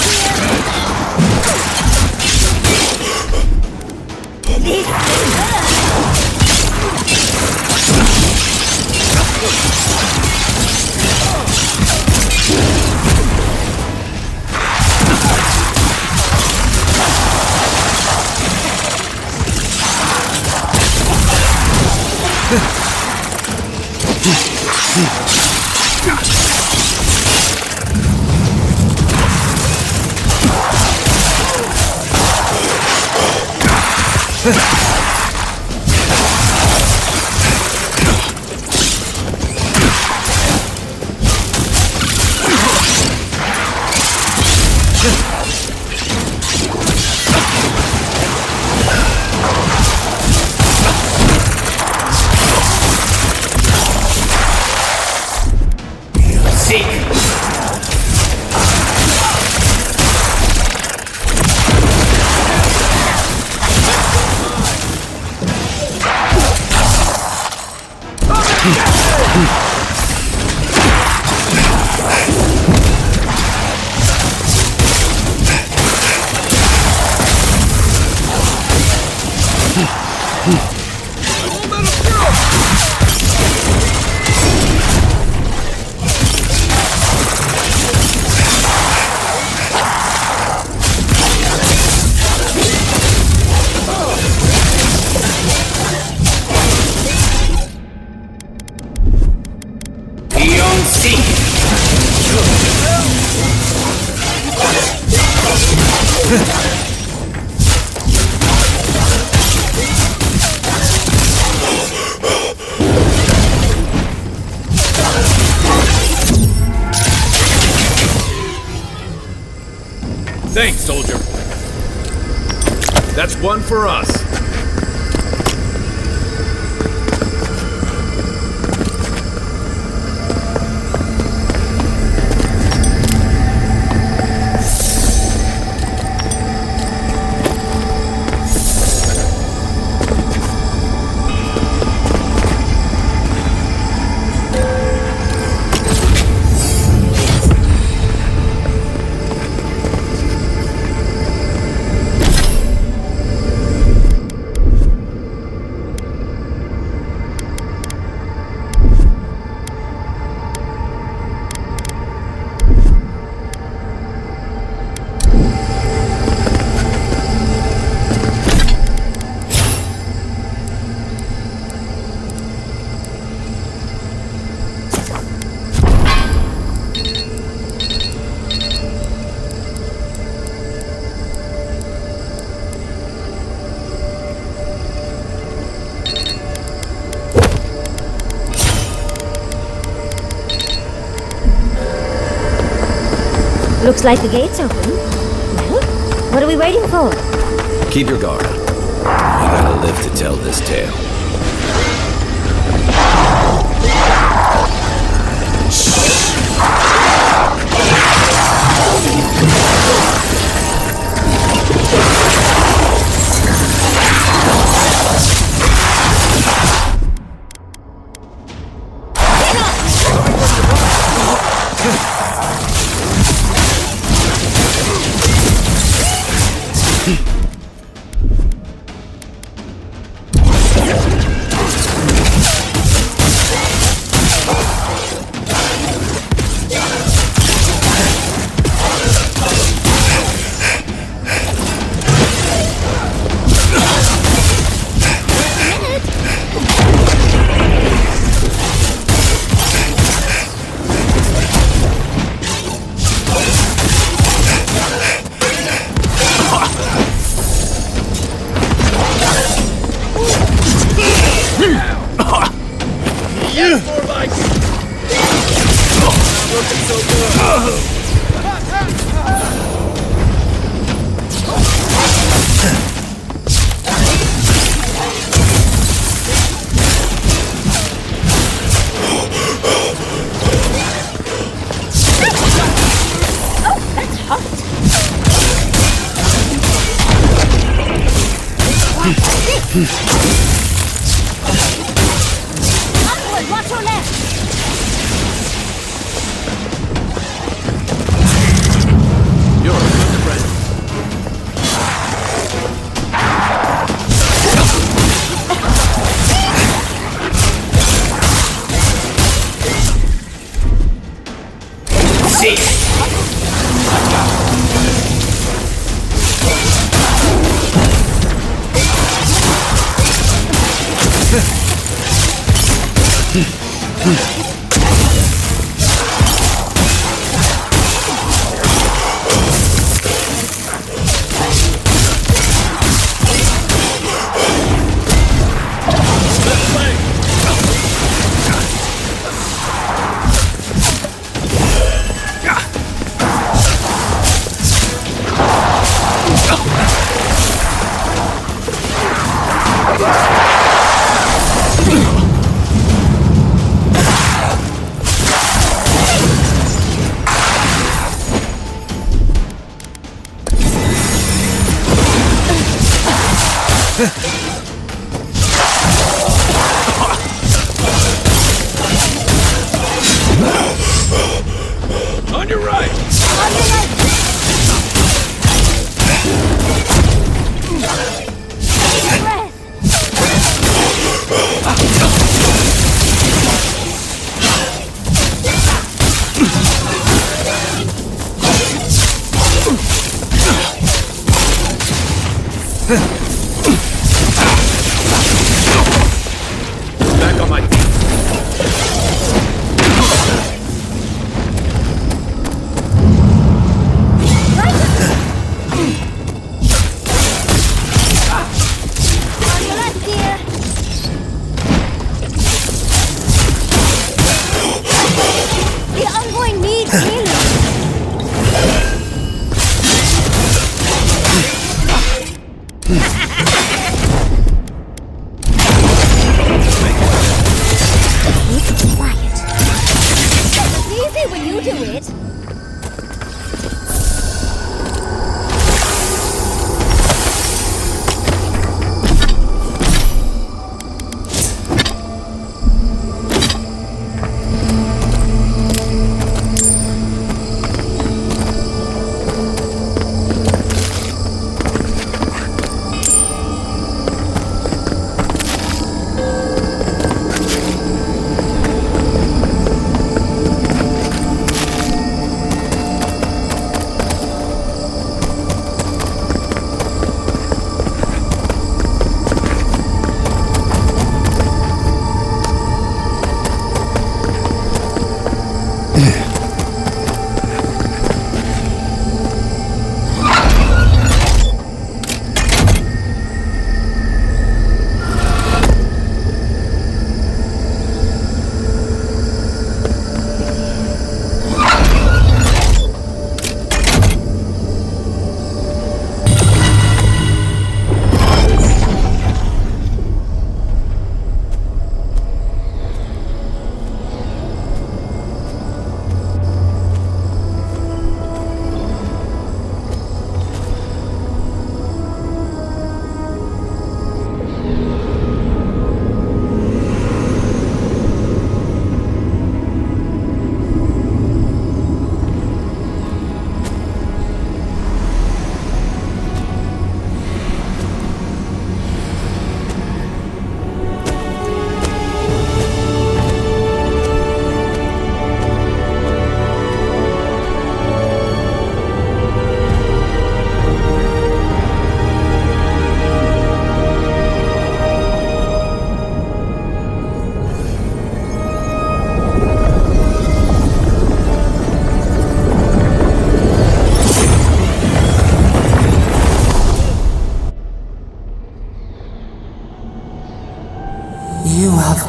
Thanks, soldier. That's one for us. Looks like the gate's open. Well, what are we waiting for? Keep your guard up. I gotta live to tell this tale. Upward, watch your left! You're a good friend. See. On your right! On your right! Take a breath! Back on my feet. On your left, dear! The envoy needs healing! Keep quiet. It's easy when you do it.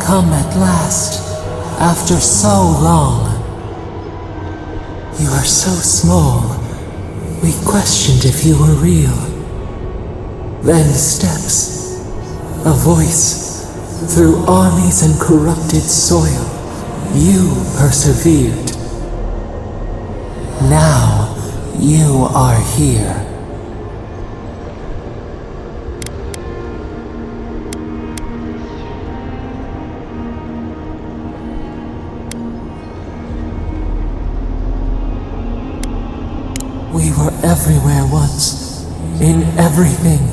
come at last, after so long. You are so small, we questioned if you were real. Then steps, a voice, through armies and corrupted soil. You persevered. Now, you are here. We were everywhere once, in everything.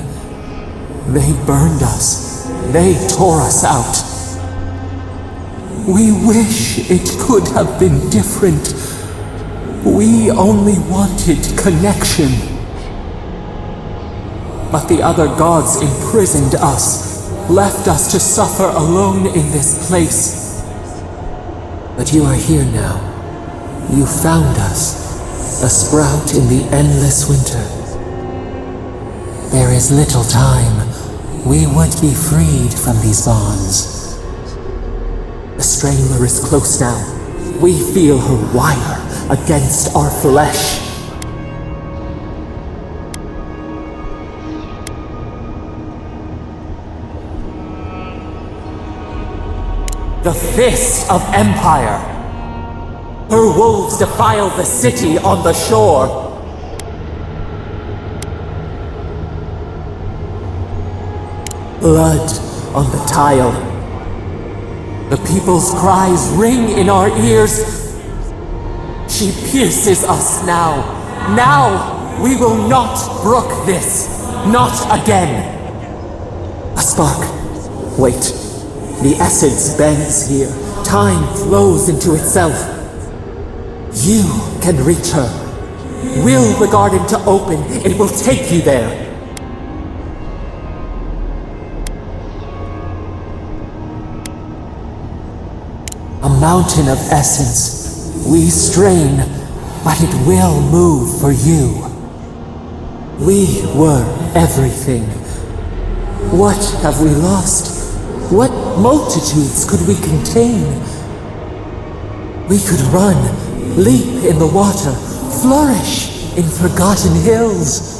They burned us. They tore us out. We wish it could have been different. We only wanted connection. But the other gods imprisoned us, left us to suffer alone in this place. But you are here now. You found us. A sprout in the endless winter. There is little time. We would be freed from these bonds. The Strangler is close now. We feel her wire against our flesh. The fist of Empire. Her wolves defile the city on the shore. Blood on the tile. The people's cries ring in our ears. She pierces us now. Now we will not brook this. Not again. A spark. Wait. The essence bends here. Time flows into itself. You can reach her. Will the garden to open. It will take you there. A mountain of essence. We strain, but it will move for you. We were everything. What have we lost? What multitudes could we contain? We could run, leap in the water, flourish in forgotten hills.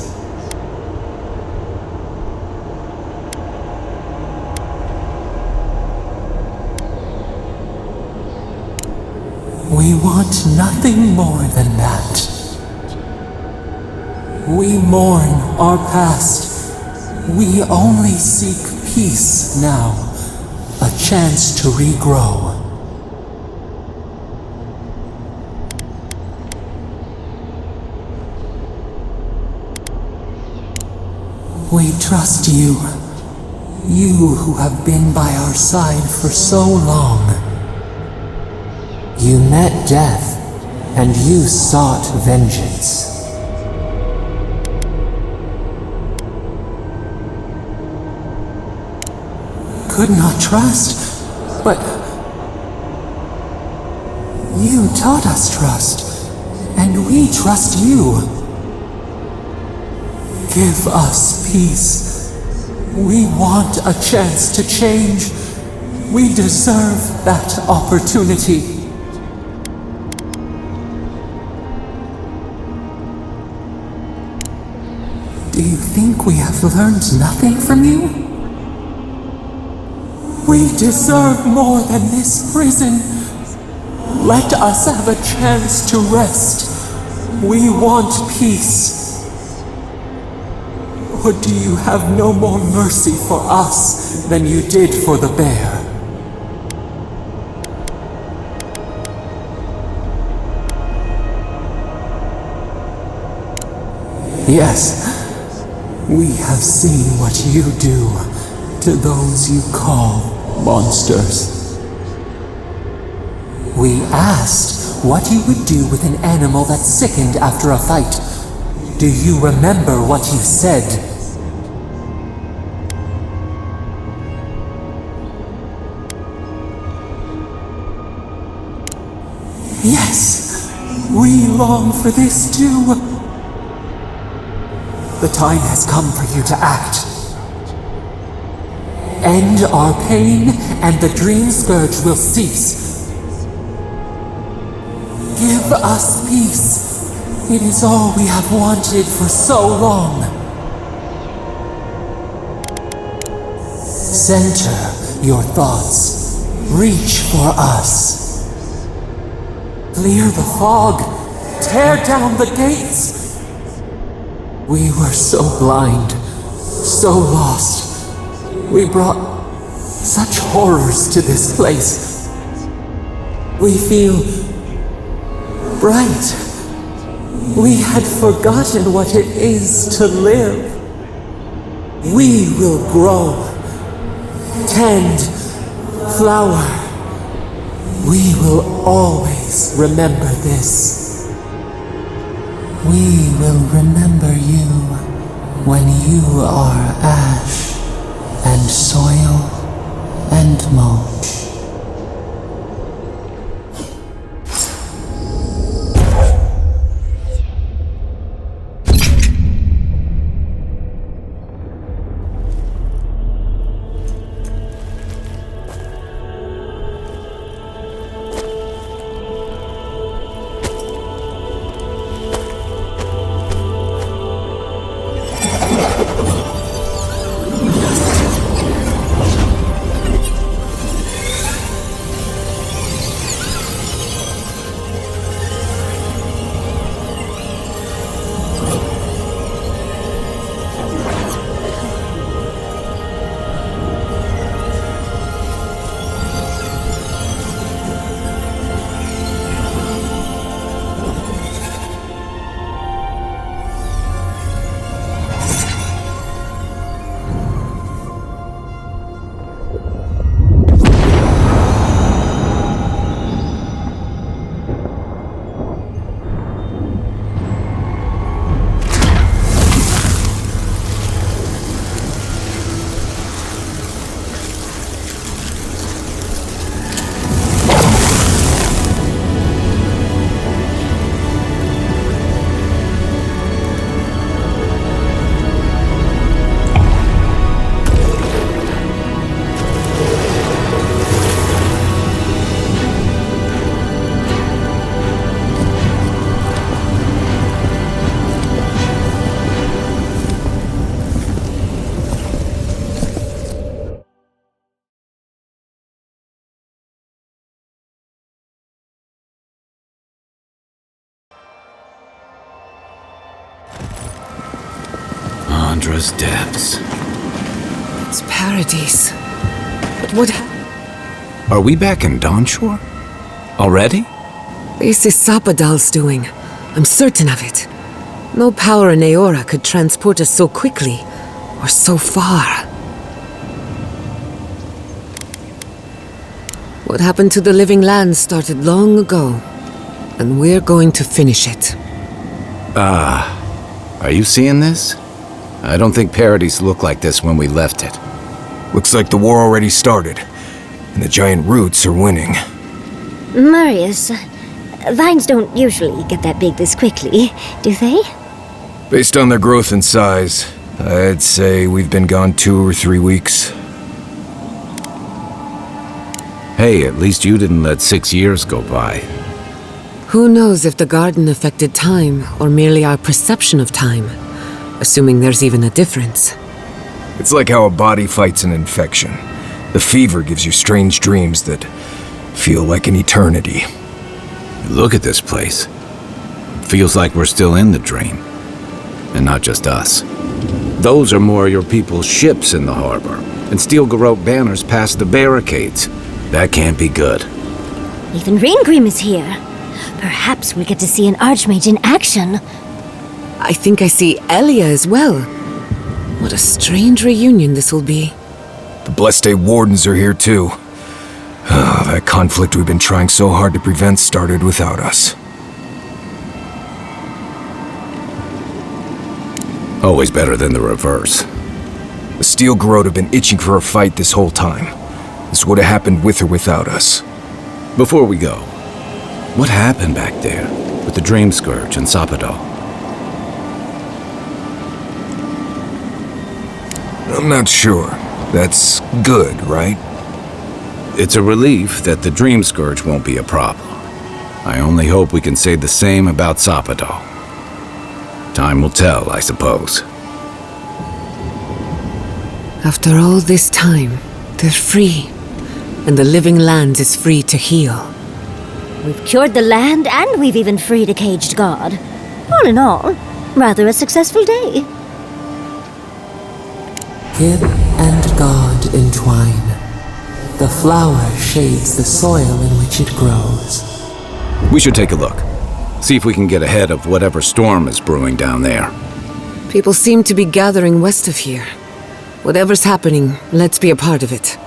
We want nothing more than that. We mourn our past. We only seek peace now, a chance to regrow. We trust you. You who have been by our side for so long. You met death, and you sought vengeance. Could not trust, but you taught us trust, and we trust you. Give us peace. We want a chance to change. We deserve that opportunity. Do you think we have learned nothing from you? We deserve more than this prison. Let us have a chance to rest. We want peace. Or do you have no more mercy for us than you did for the bear? Yes, we have seen what you do to those you call monsters. We asked what you would do with an animal that sickened after a fight. Do you remember what you said? Yes, we long for this too. The time has come for you to act. end our pain, and the dream scourge will cease. Give us peace. It is all we have wanted for so long. Center your thoughts. Reach for us. Clear the fog. Tear down the gates. We were so blind, so lost. We brought such horrors to this place. We feel bright. We had forgotten what it is to live. We will grow, tend, flower. We will always remember this. We will remember you when you are ash and soil and mulch. Andra's depths. It's paradise. But what Are we back in Dawnshore? Already? This is Sapadal's doing. I'm certain of it. No power in Eora could transport us so quickly, or so far. What happened to the living land started long ago, and we're going to finish it. Are you seeing this? I don't think Paradise looked like this when we left it. Looks like the war already started, and the giant roots are winning. Marius, vines don't usually get that big this quickly, do they? Based on their growth and size, I'd say we've been gone 2 or 3 weeks. Hey, at least you didn't let 6 years go by. Who knows if the garden affected time, or merely our perception of time? Assuming there's even a difference. It's like how a body fights an infection. The fever gives you strange dreams that feel like an eternity. Look at this place. It feels like we're still in the dream. And not just us. Those are more your people's ships in the harbor, and steel garrote banners past the barricades. That can't be good. Even Reingrim is here. Perhaps we'll get to see an Archmage in action. I think I see Elia as well. What a strange reunion this will be. The Blessed Wardens are here too. That conflict we've been trying so hard to prevent started without us. Always better than the reverse. The Steel Garrote have been itching for a fight this whole time. This would have happened with or without us. Before we go, what happened back there with the Dream Scourge and Sapadal? I'm not sure. That's good, right? It's a relief that the Dream Scourge won't be a problem. I only hope we can say the same about Sapadal. Time will tell, I suppose. After all this time, they're free. And the living land is free to heal. We've cured the land, and we've even freed a caged god. All in all, rather a successful day. Kid and God entwine. The flower shades the soil in which it grows. We should take a look. See if we can get ahead of whatever storm is brewing down there. People seem to be gathering west of here. Whatever's happening, let's be a part of it.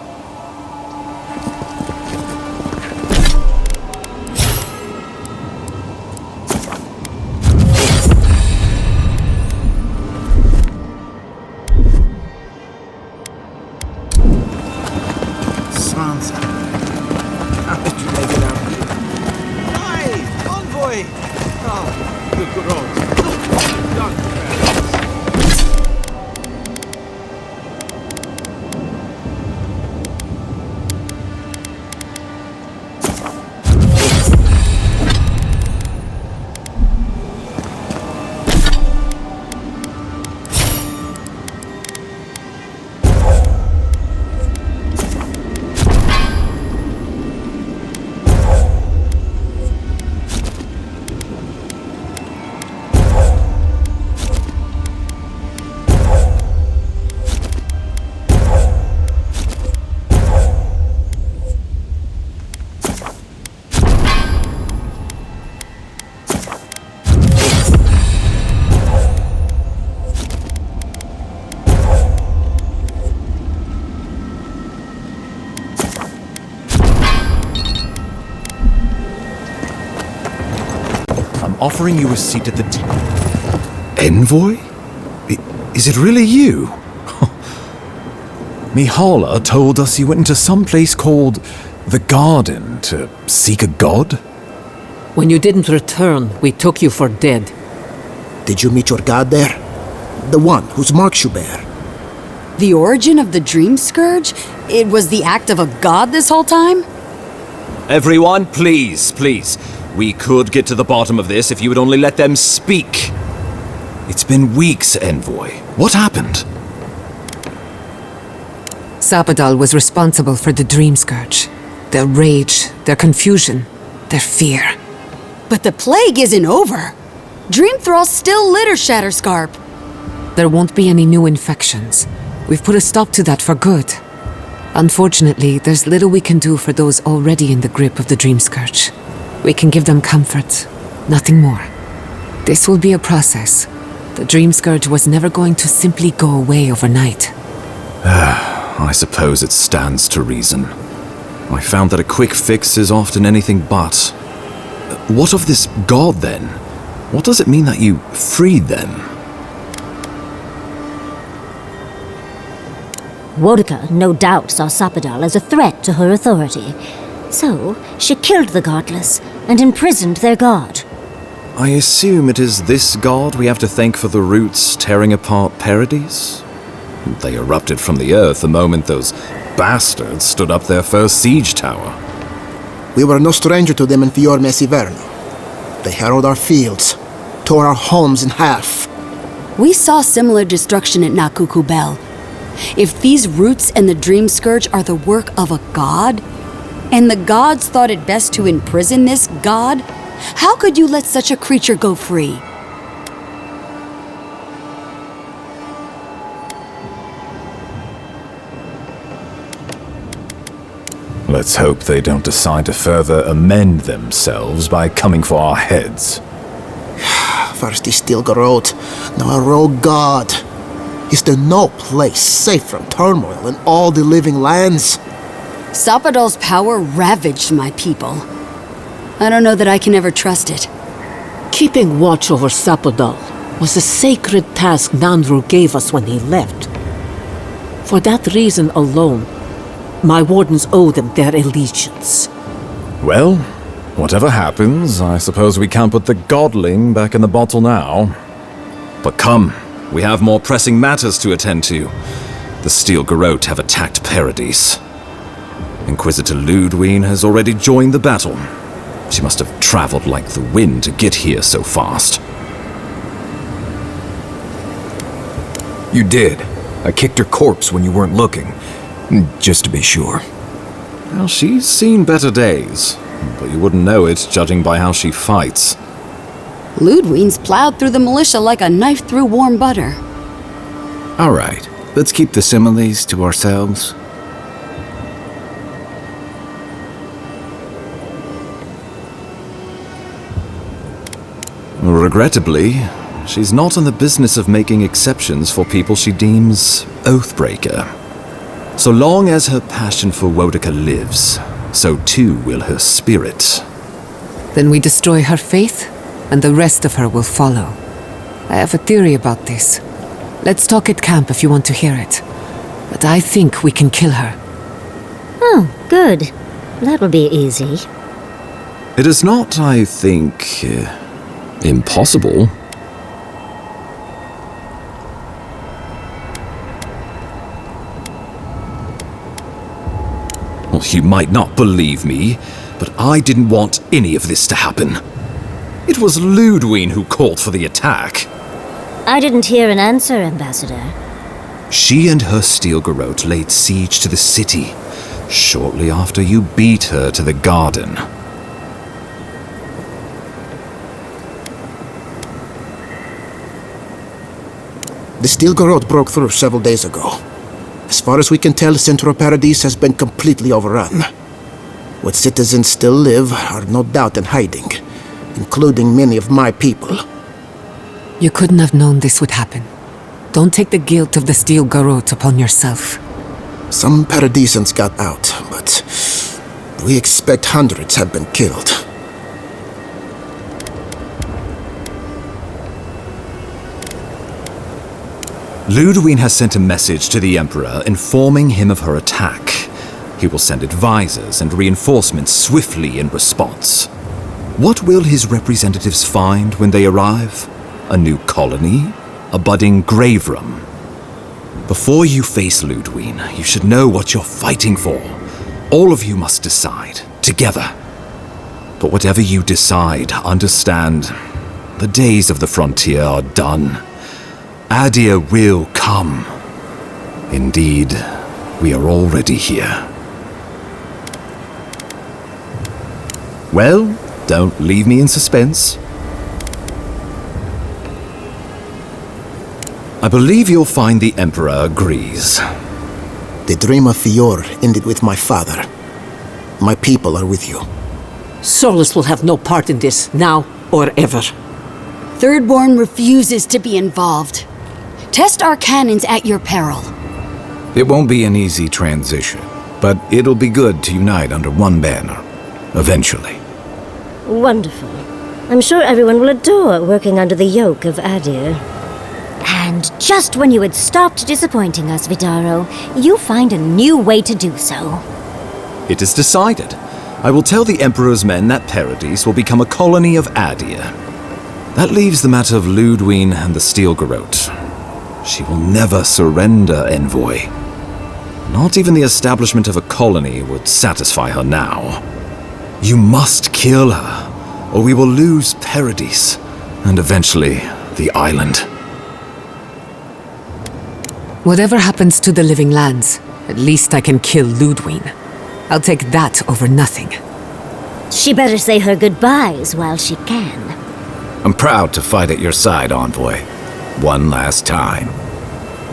Offering you a seat at the Envoy? Is it really you? Mihala told us you went into some place called the Garden to seek a god? When you didn't return, we took you for dead. Did you meet your god there? The one whose marks you bear? The origin of the Dream Scourge? It was the act of a god this whole time? Everyone, please, please. We could get to the bottom of this if you would only let them speak. It's been weeks, Envoy. What happened? Sapadal was responsible for the Dream Scourge. Their rage, their confusion, their fear. But the plague isn't over. Dream thralls still litter Shatterscarp. There won't be any new infections. We've put a stop to that for good. Unfortunately, there's little we can do for those already in the grip of the Dream Scourge. We can give them comfort, nothing more. This will be a process. The Dream Scourge was never going to simply go away overnight. I suppose it stands to reason. I found that a quick fix is often anything but. What of this god, then? What does it mean that you freed them? Wodika no doubt saw Sapadal as a threat to her authority. So, she killed the godless and imprisoned their god. I assume it is this god we have to thank for the roots tearing apart Paradise? They erupted from the earth the moment those bastards stood up their first siege tower. We were no stranger to them in Fior Mesiverno. They harrowed our fields, tore our homes in half. We saw similar destruction at Nakuku Bell. If these roots and the Dream Scourge are the work of a god, and the gods thought it best to imprison this god, how could you let such a creature go free? Let's hope they don't decide to further amend themselves by coming for our heads. First he still Garot, now a rogue god. Is there no place safe from turmoil in all the living lands? Sapadal's power ravaged my people. I don't know that I can ever trust it. Keeping watch over Sapadal was a sacred task Nandru gave us when he left. For that reason alone, my wardens owe them their allegiance. Well, whatever happens, I suppose we can't put the godling back in the bottle now. But come, we have more pressing matters to attend to. The Steel Garrote have attacked Paradise. Inquisitor Ludwine has already joined the battle. She must have traveled like the wind to get here so fast. You did. I kicked her corpse when you weren't looking. Just to be sure. Well, she's seen better days, but you wouldn't know it judging by how she fights. Ludwine's plowed through the militia like a knife through warm butter. All right, let's keep the similes to ourselves. Regrettably, she's not in the business of making exceptions for people she deems Oathbreaker. So long as her passion for Wodica lives, so too will her spirit. Then we destroy her faith, and the rest of her will follow. I have a theory about this. Let's talk at camp if you want to hear it. But I think we can kill her. Oh, good. That will be easy. It is not, I think, impossible. Well, you might not believe me, but I didn't want any of this to happen. It was Ludwine who called for the attack. I didn't hear an answer, Ambassador. She and her Steel Garrote laid siege to the city shortly after you beat her to the garden. The Steel Garrote broke through several days ago. As far as we can tell, Central Paradise has been completely overrun. What citizens still live are no doubt in hiding, including many of my people. You couldn't have known this would happen. Don't take the guilt of the Steel Garrote upon yourself. Some Paradisans got out, but we expect hundreds have been killed. Ludwine has sent a message to the Emperor informing him of her attack. He will send advisors and reinforcements swiftly in response. What will his representatives find when they arrive? A new colony? A budding grave room? Before you face Ludwine, you should know what you're fighting for. All of you must decide, together. But whatever you decide, understand, the days of the frontier are done. Adir will come. Indeed, we are already here. Well, don't leave me in suspense. I believe you'll find the Emperor agrees. The dream of Fior ended with my father. My people are with you. Solus will have no part in this, now or ever. Thirdborn refuses to be involved. Test our cannons at your peril. It won't be an easy transition, but it'll be good to unite under one banner. Eventually. Wonderful. I'm sure everyone will adore working under the yoke of Adir. And just when you had stopped disappointing us, Vidaro, you find a new way to do so. It is decided. I will tell the Emperor's men that Paradise will become a colony of Adir. That leaves the matter of Ludwine and the Steel Garrote. She will never surrender, Envoy. Not even the establishment of a colony would satisfy her now. You must kill her, or we will lose Paradise, and eventually the island. Whatever happens to the living lands, at least I can kill Ludwine. I'll take that over nothing. She better say her goodbyes while she can. I'm proud to fight at your side, Envoy. One last time.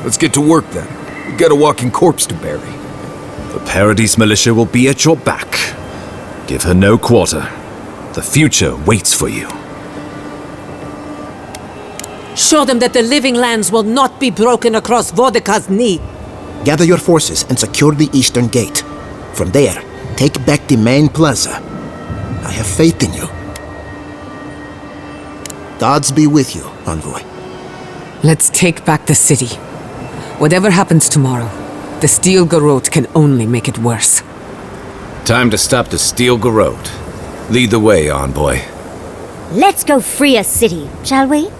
Let's get to work then. We got a walking corpse to bury. The Paradise militia will be at your back. Give her no quarter. The future waits for you. Show them that the living lands will not be broken across Wodica's knee. Gather your forces and secure the eastern gate. From there, take back the main plaza. I have faith in you. Gods be with you, Envoy. Let's take back the city. Whatever happens tomorrow, the Steel Garrote can only make it worse. Time to stop the Steel Garrote. Lead the way, Envoy. Let's go free a city, shall we?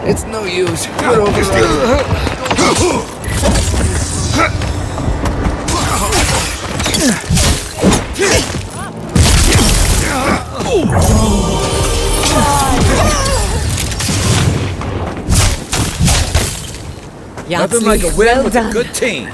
It's no use. We're overrun. Nothing like a win with a good team.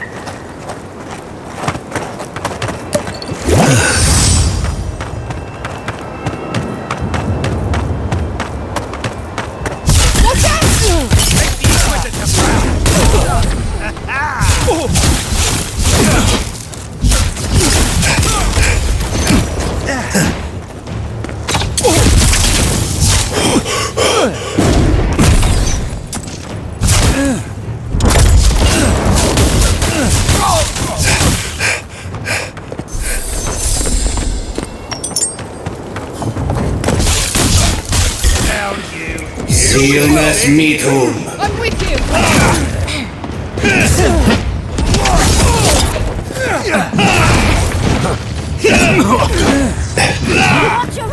Stillness meetum. I'm with you! Watch your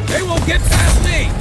They won't get past me!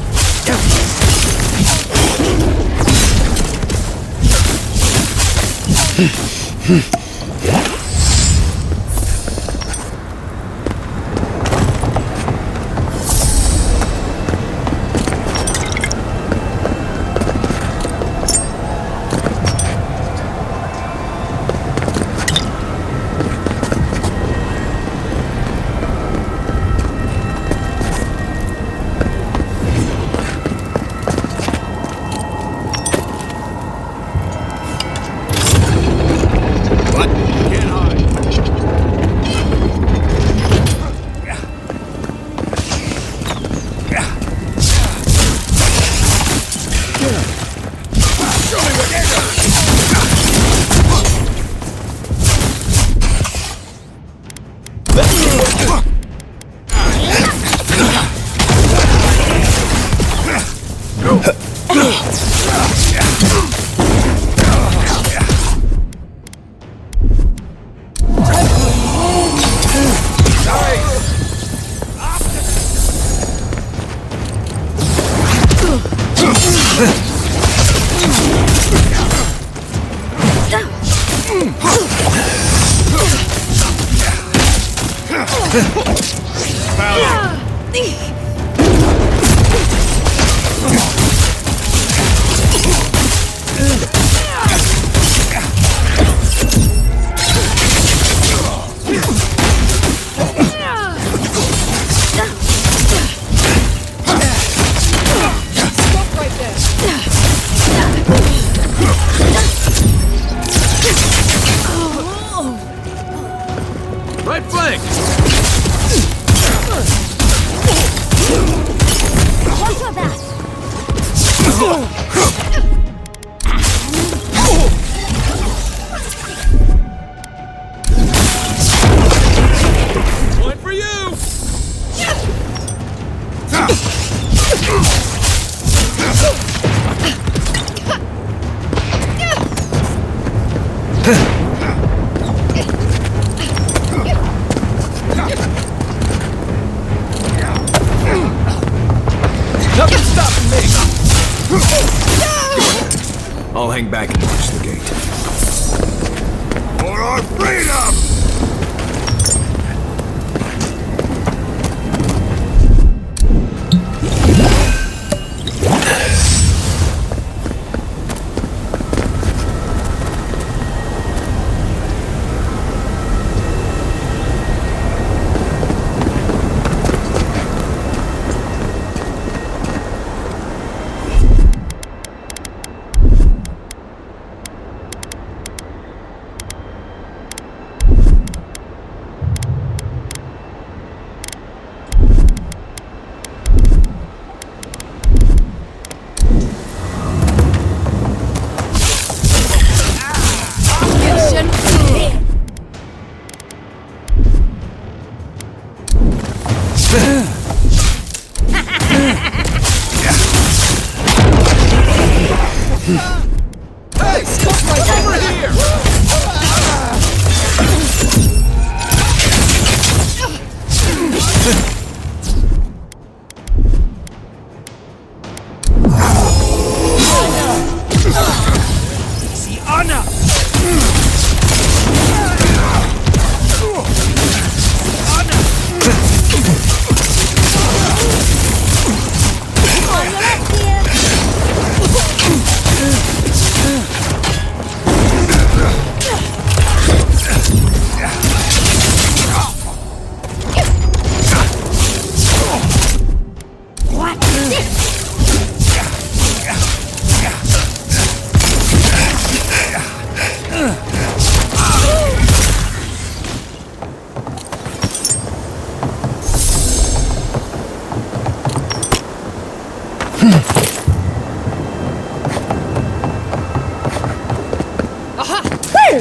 Nothing's stopping me! I'll hang back and watch the gate. For our freedom! Hey, spotlight over here! See Anna!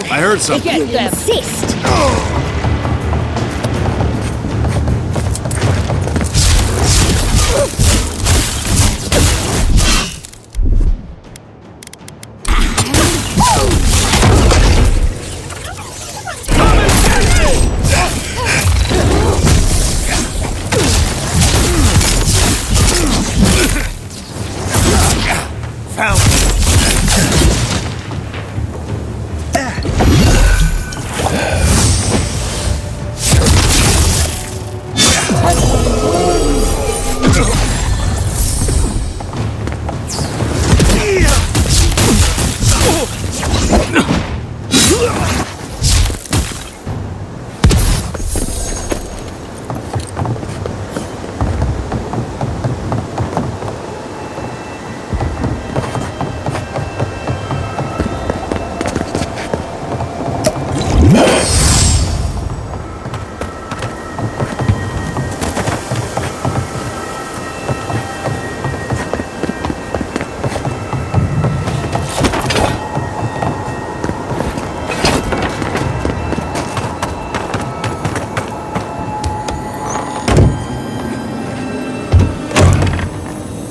I heard something. You insist.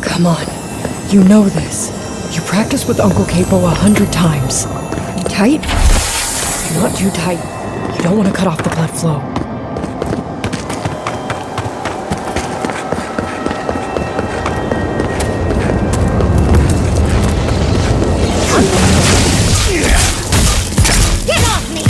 Come on. You know this. You practiced with Uncle Capo 100 times. Tight? Not too tight. You don't want to cut off the blood flow. Get off me!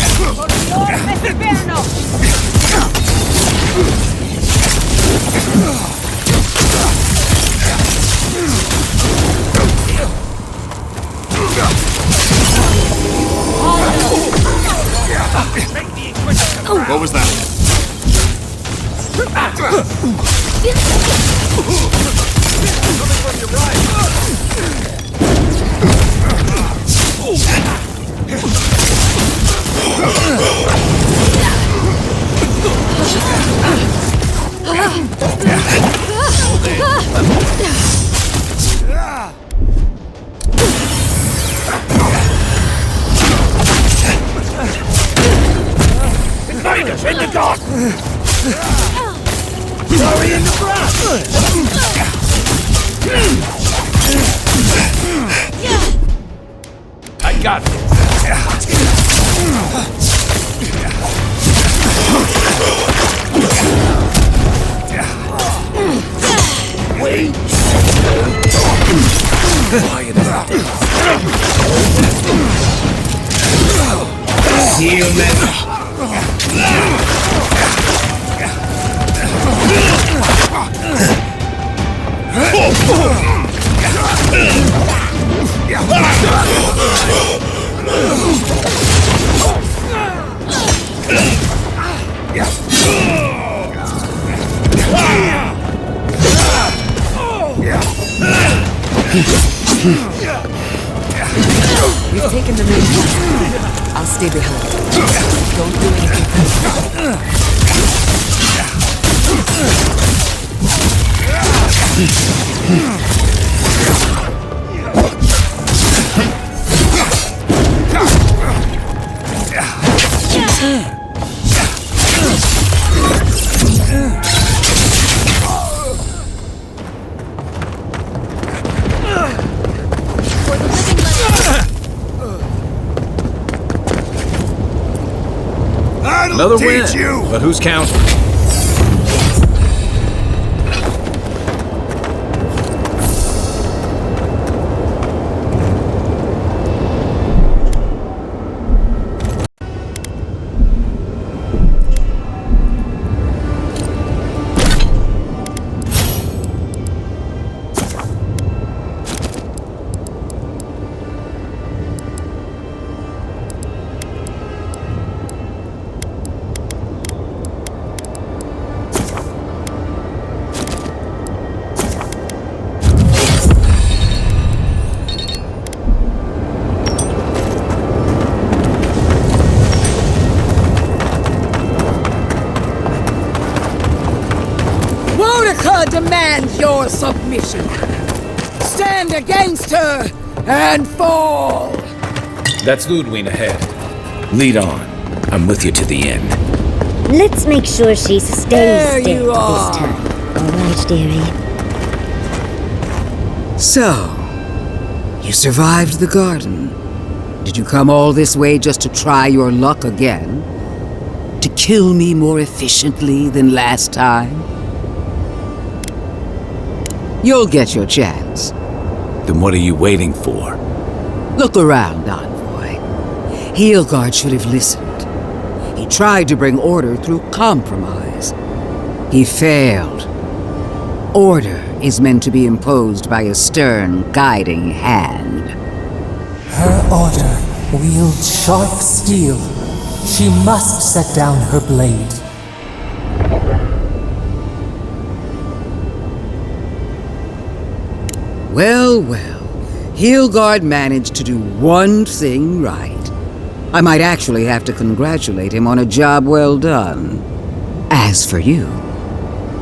What was that? Invaders in the dark! Sorry in the grass! I got this! Wait! Quiet as death. Seal We've taken the main path. I'll stay behind. Don't do Another win. But who's counting? Demand your submission. Stand against her and fall. That's Ludwig ahead. Lead on. I'm with you to the end. Let's make sure she stays There dead you are. this time. All right, dearie. So, you survived the garden. Did you come all this way just to try your luck again? To kill me more efficiently than last time? You'll get your chance. Then what are you waiting for? Look around, Envoy. Heelguard should have listened. He tried to bring order through compromise. He failed. Order is meant to be imposed by a stern, guiding hand. Her order wields sharp steel. She must set down her blade. Well, well. Heelguard managed to do one thing right. I might actually have to congratulate him on a job well done. As for you,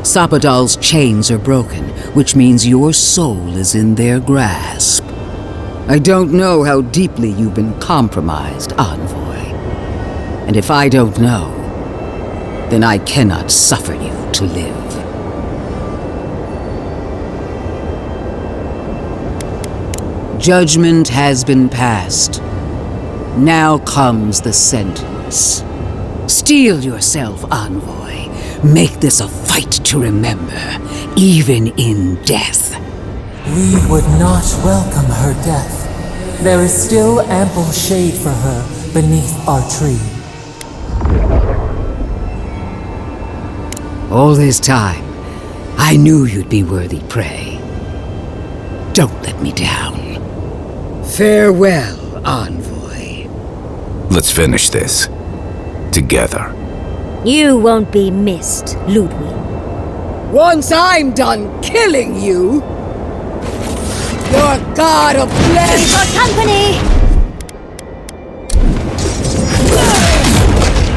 Sapodal's chains are broken, which means your soul is in their grasp. I don't know how deeply you've been compromised, Envoy. And if I don't know, then I cannot suffer you to live. Judgment has been passed. Now comes the sentence. Steel yourself, Envoy. Make this a fight to remember, even in death. We would not welcome her death. There is still ample shade for her beneath our tree. All this time, I knew you'd be worthy prey. Don't let me down. Farewell, Envoy. Let's finish this. Together. You won't be missed, Ludwig. Once I'm done killing you, your god of flesh... For company!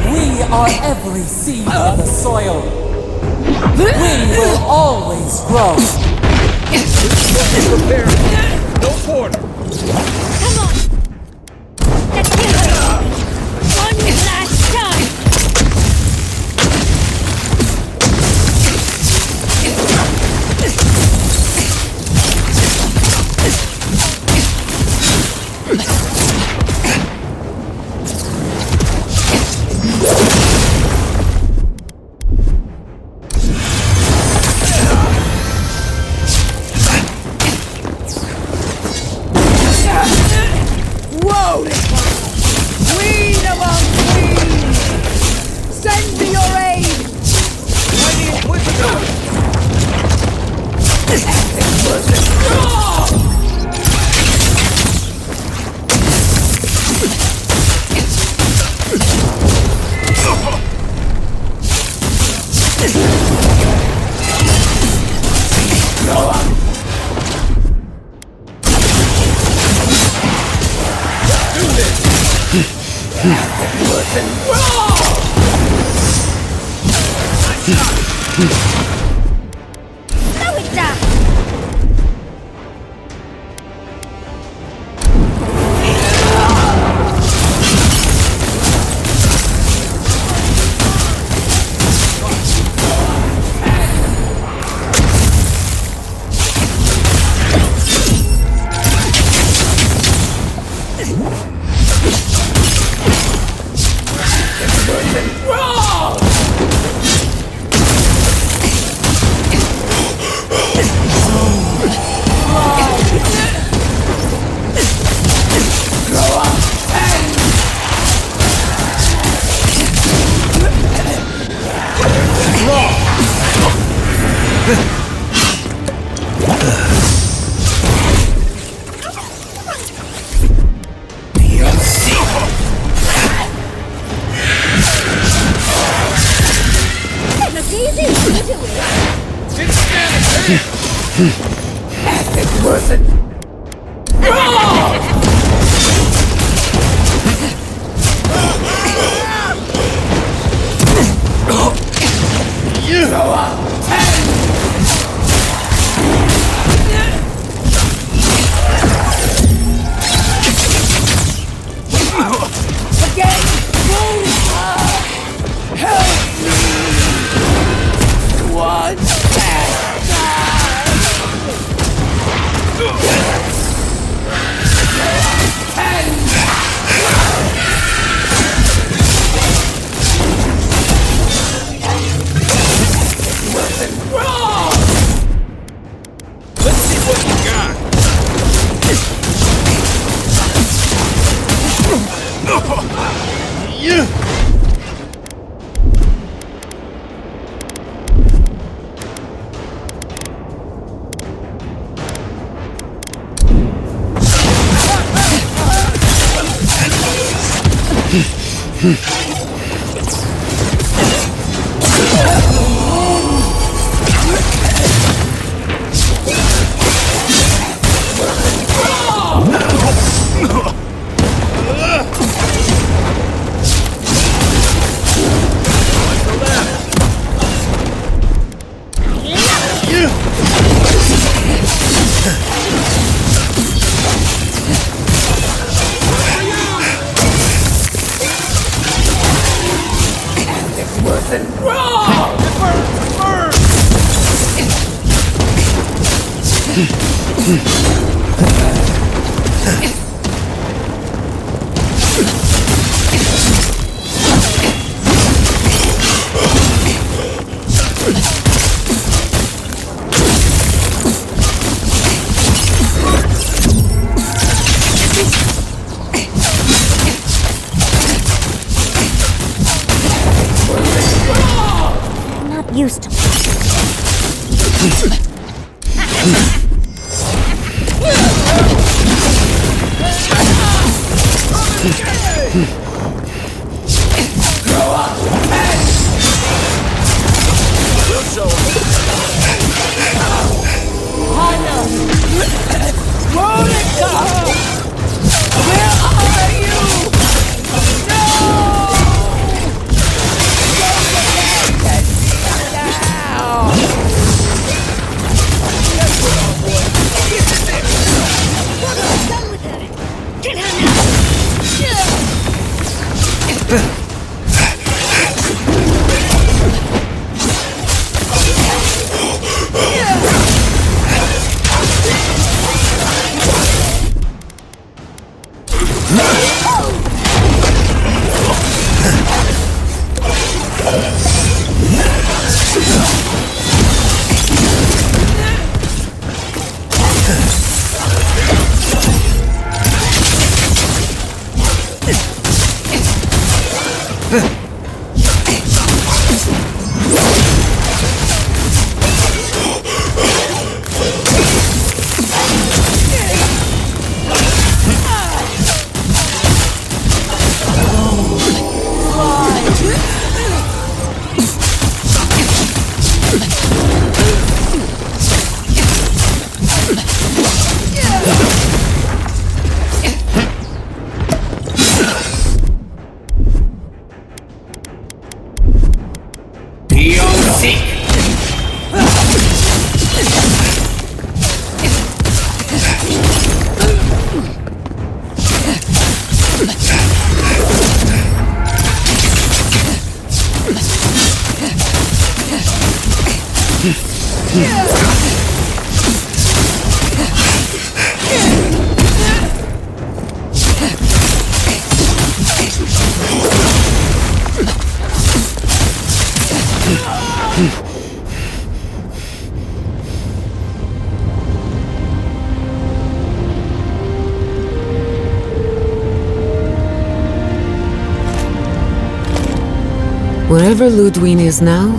We are every seed in the soil. We will always grow. Prepare. No quarter. Come on! Let's kill her! One last time! Farewell, Queen! Send me your aid! Mighty Inquisitor! Slow it down! Used to. Wherever Ludwine is now,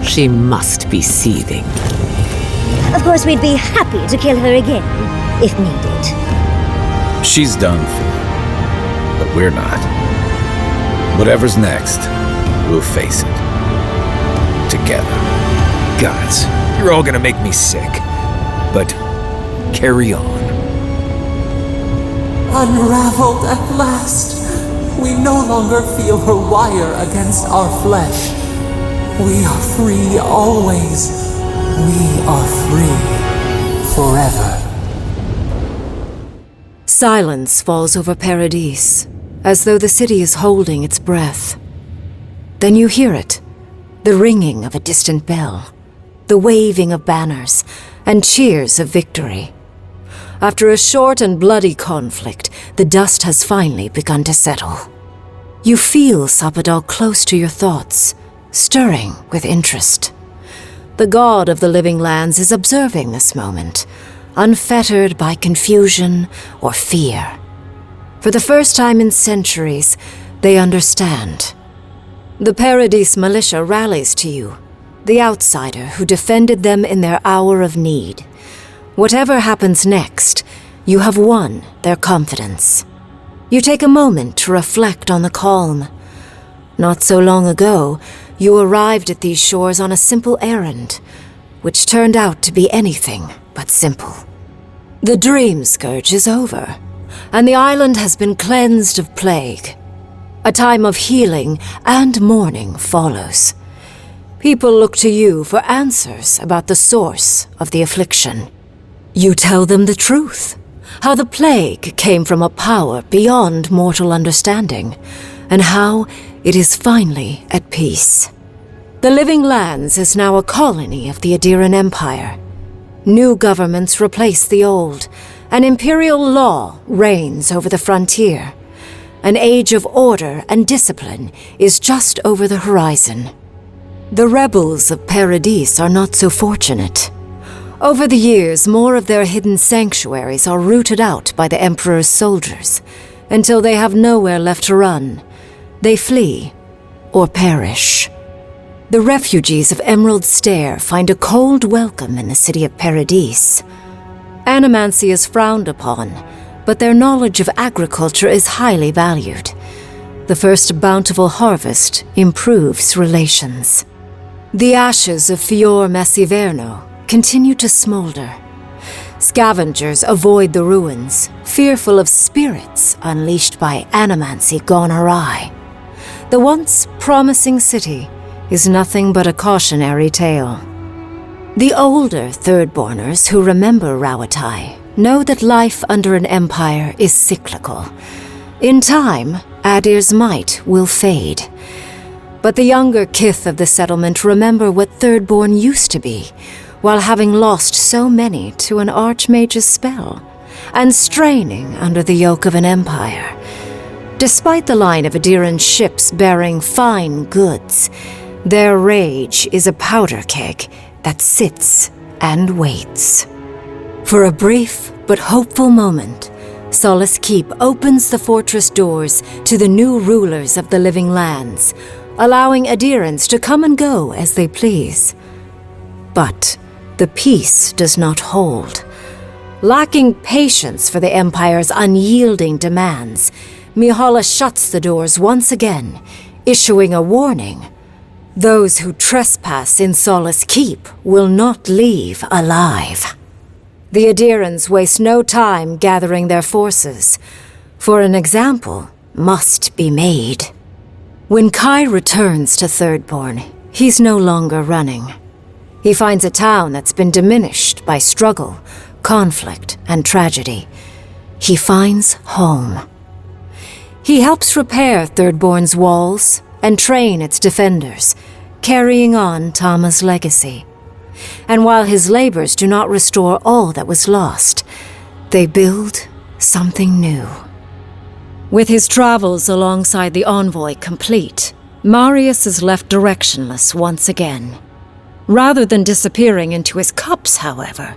she must be seething. Of course, we'd be happy to kill her again, if needed. She's done for, but we're not. Whatever's next, we'll face it. Together. Gods, you're all gonna make me sick. But carry on. Unraveled at last. We no longer feel her wire against our flesh. We are free always. We are free forever. Silence falls over Paradise, as though the city is holding its breath. Then you hear it, the ringing of a distant bell, the waving of banners, and cheers of victory. After a short and bloody conflict, the dust has finally begun to settle. You feel Sapodal close to your thoughts, stirring with interest. The god of the living lands is observing this moment, unfettered by confusion or fear. For the first time in centuries, they understand. The Paradise militia rallies to you, the outsider who defended them in their hour of need. Whatever happens next, you have won their confidence. You take a moment to reflect on the calm. Not so long ago, you arrived at these shores on a simple errand, which turned out to be anything but simple. The dream scourge is over, and the island has been cleansed of plague. A time of healing and mourning follows. People look to you for answers about the source of the affliction. You tell them the truth, how the plague came from a power beyond mortal understanding, and how it is finally at peace. The Living Lands is now a colony of the Adiran Empire. New governments replace the old, and imperial law reigns over the frontier. An age of order and discipline is just over the horizon. The rebels of Paradise are not so fortunate. Over the years, more of their hidden sanctuaries are rooted out by the Emperor's soldiers, until they have nowhere left to run. They flee, or perish. The refugees of Emerald Stair find a cold welcome in the city of Paradise. Animancy is frowned upon, but their knowledge of agriculture is highly valued. The first bountiful harvest improves relations. The ashes of Fior Messiverno continue to smolder. Scavengers avoid the ruins, fearful of spirits unleashed by animancy gone awry. The once promising city is nothing but a cautionary tale. The older Thirdborners who remember Rawatai know that life under an empire is cyclical. In time, Adir's might will fade. But the younger kith of the settlement remember what Thirdborn used to be, while having lost so many to an archmage's spell, and straining under the yoke of an empire. Despite the line of Adiran ships bearing fine goods, their rage is a powder keg that sits and waits. For a brief but hopeful moment, Solace Keep opens the fortress doors to the new rulers of the living lands, allowing adherents to come and go as they please. But the peace does not hold. Lacking patience for the Empire's unyielding demands, Mihala shuts the doors once again, issuing a warning. Those who trespass in Solace Keep will not leave alive. The adherents waste no time gathering their forces, for an example must be made. When Kai returns to Thirdborn, he's no longer running. He finds a town that's been diminished by struggle, conflict, and tragedy. He finds home. He helps repair Thirdborn's walls and train its defenders, carrying on Tama's legacy. And while his labors do not restore all that was lost, they build something new. With his travels alongside the envoy complete, Marius is left directionless once again. Rather than disappearing into his cups, however,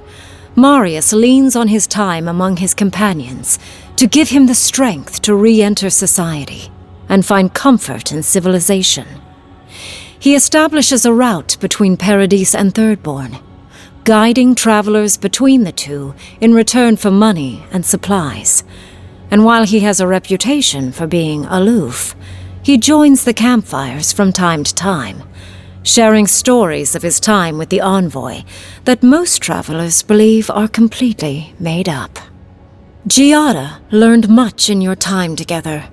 Marius leans on his time among his companions to give him the strength to re-enter society and find comfort in civilization. He establishes a route between Paradise and Thirdborn, guiding travelers between the two in return for money and supplies. And while he has a reputation for being aloof, he joins the campfires from time to time, sharing stories of his time with the envoy that most travelers believe are completely made up. Giada learned much in your time together.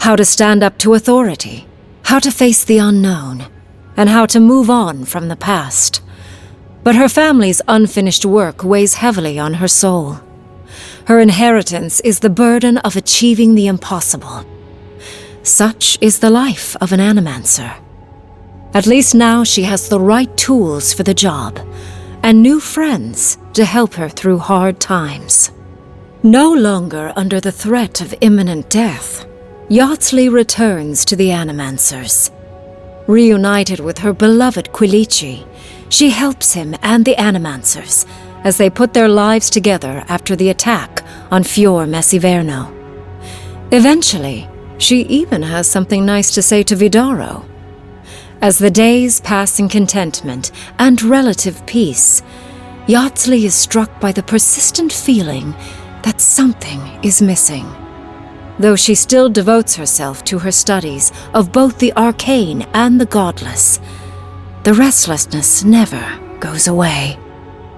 How to stand up to authority, how to face the unknown, and how to move on from the past. But her family's unfinished work weighs heavily on her soul. Her inheritance is the burden of achieving the impossible. Such is the life of an animancer. At least now she has the right tools for the job, and new friends to help her through hard times. No longer under the threat of imminent death, Yatsley returns to the Animancers. Reunited with her beloved Quilici, she helps him and the Animancers as they put their lives together after the attack on Fior Messiverno. Eventually, she even has something nice to say to Vidaro. As the days pass in contentment and relative peace, Yatsley is struck by the persistent feeling that something is missing. Though she still devotes herself to her studies of both the arcane and the godless, the restlessness never goes away.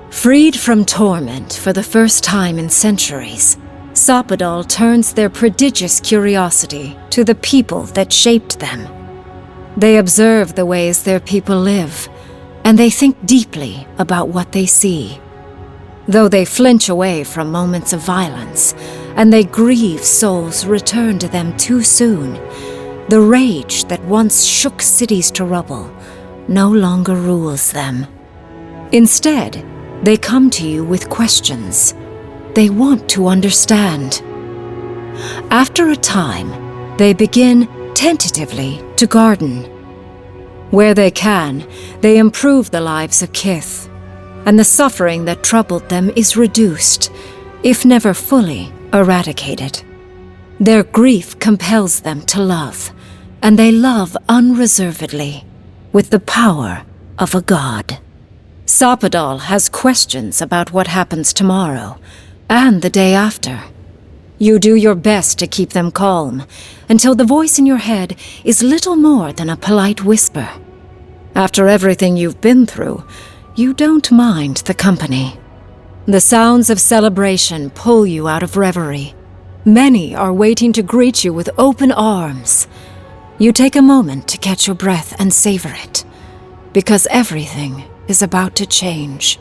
Freed from torment for the first time in centuries, Soppadal turns their prodigious curiosity to the people that shaped them. They observe the ways their people live, and they think deeply about what they see. Though they flinch away from moments of violence, and they grieve souls returned to them too soon, the rage that once shook cities to rubble no longer rules them. Instead, they come to you with questions. They want to understand. After a time, they begin tentatively to garden. Where they can, they improve the lives of Kith, and the suffering that troubled them is reduced, if never fully eradicated. Their grief compels them to love, and they love unreservedly, with the power of a god. Soppadal has questions about what happens tomorrow, and the day after. You do your best to keep them calm, until the voice in your head is little more than a polite whisper. After everything you've been through, you don't mind the company. The sounds of celebration pull you out of reverie. Many are waiting to greet you with open arms. You take a moment to catch your breath and savor it, because everything is about to change.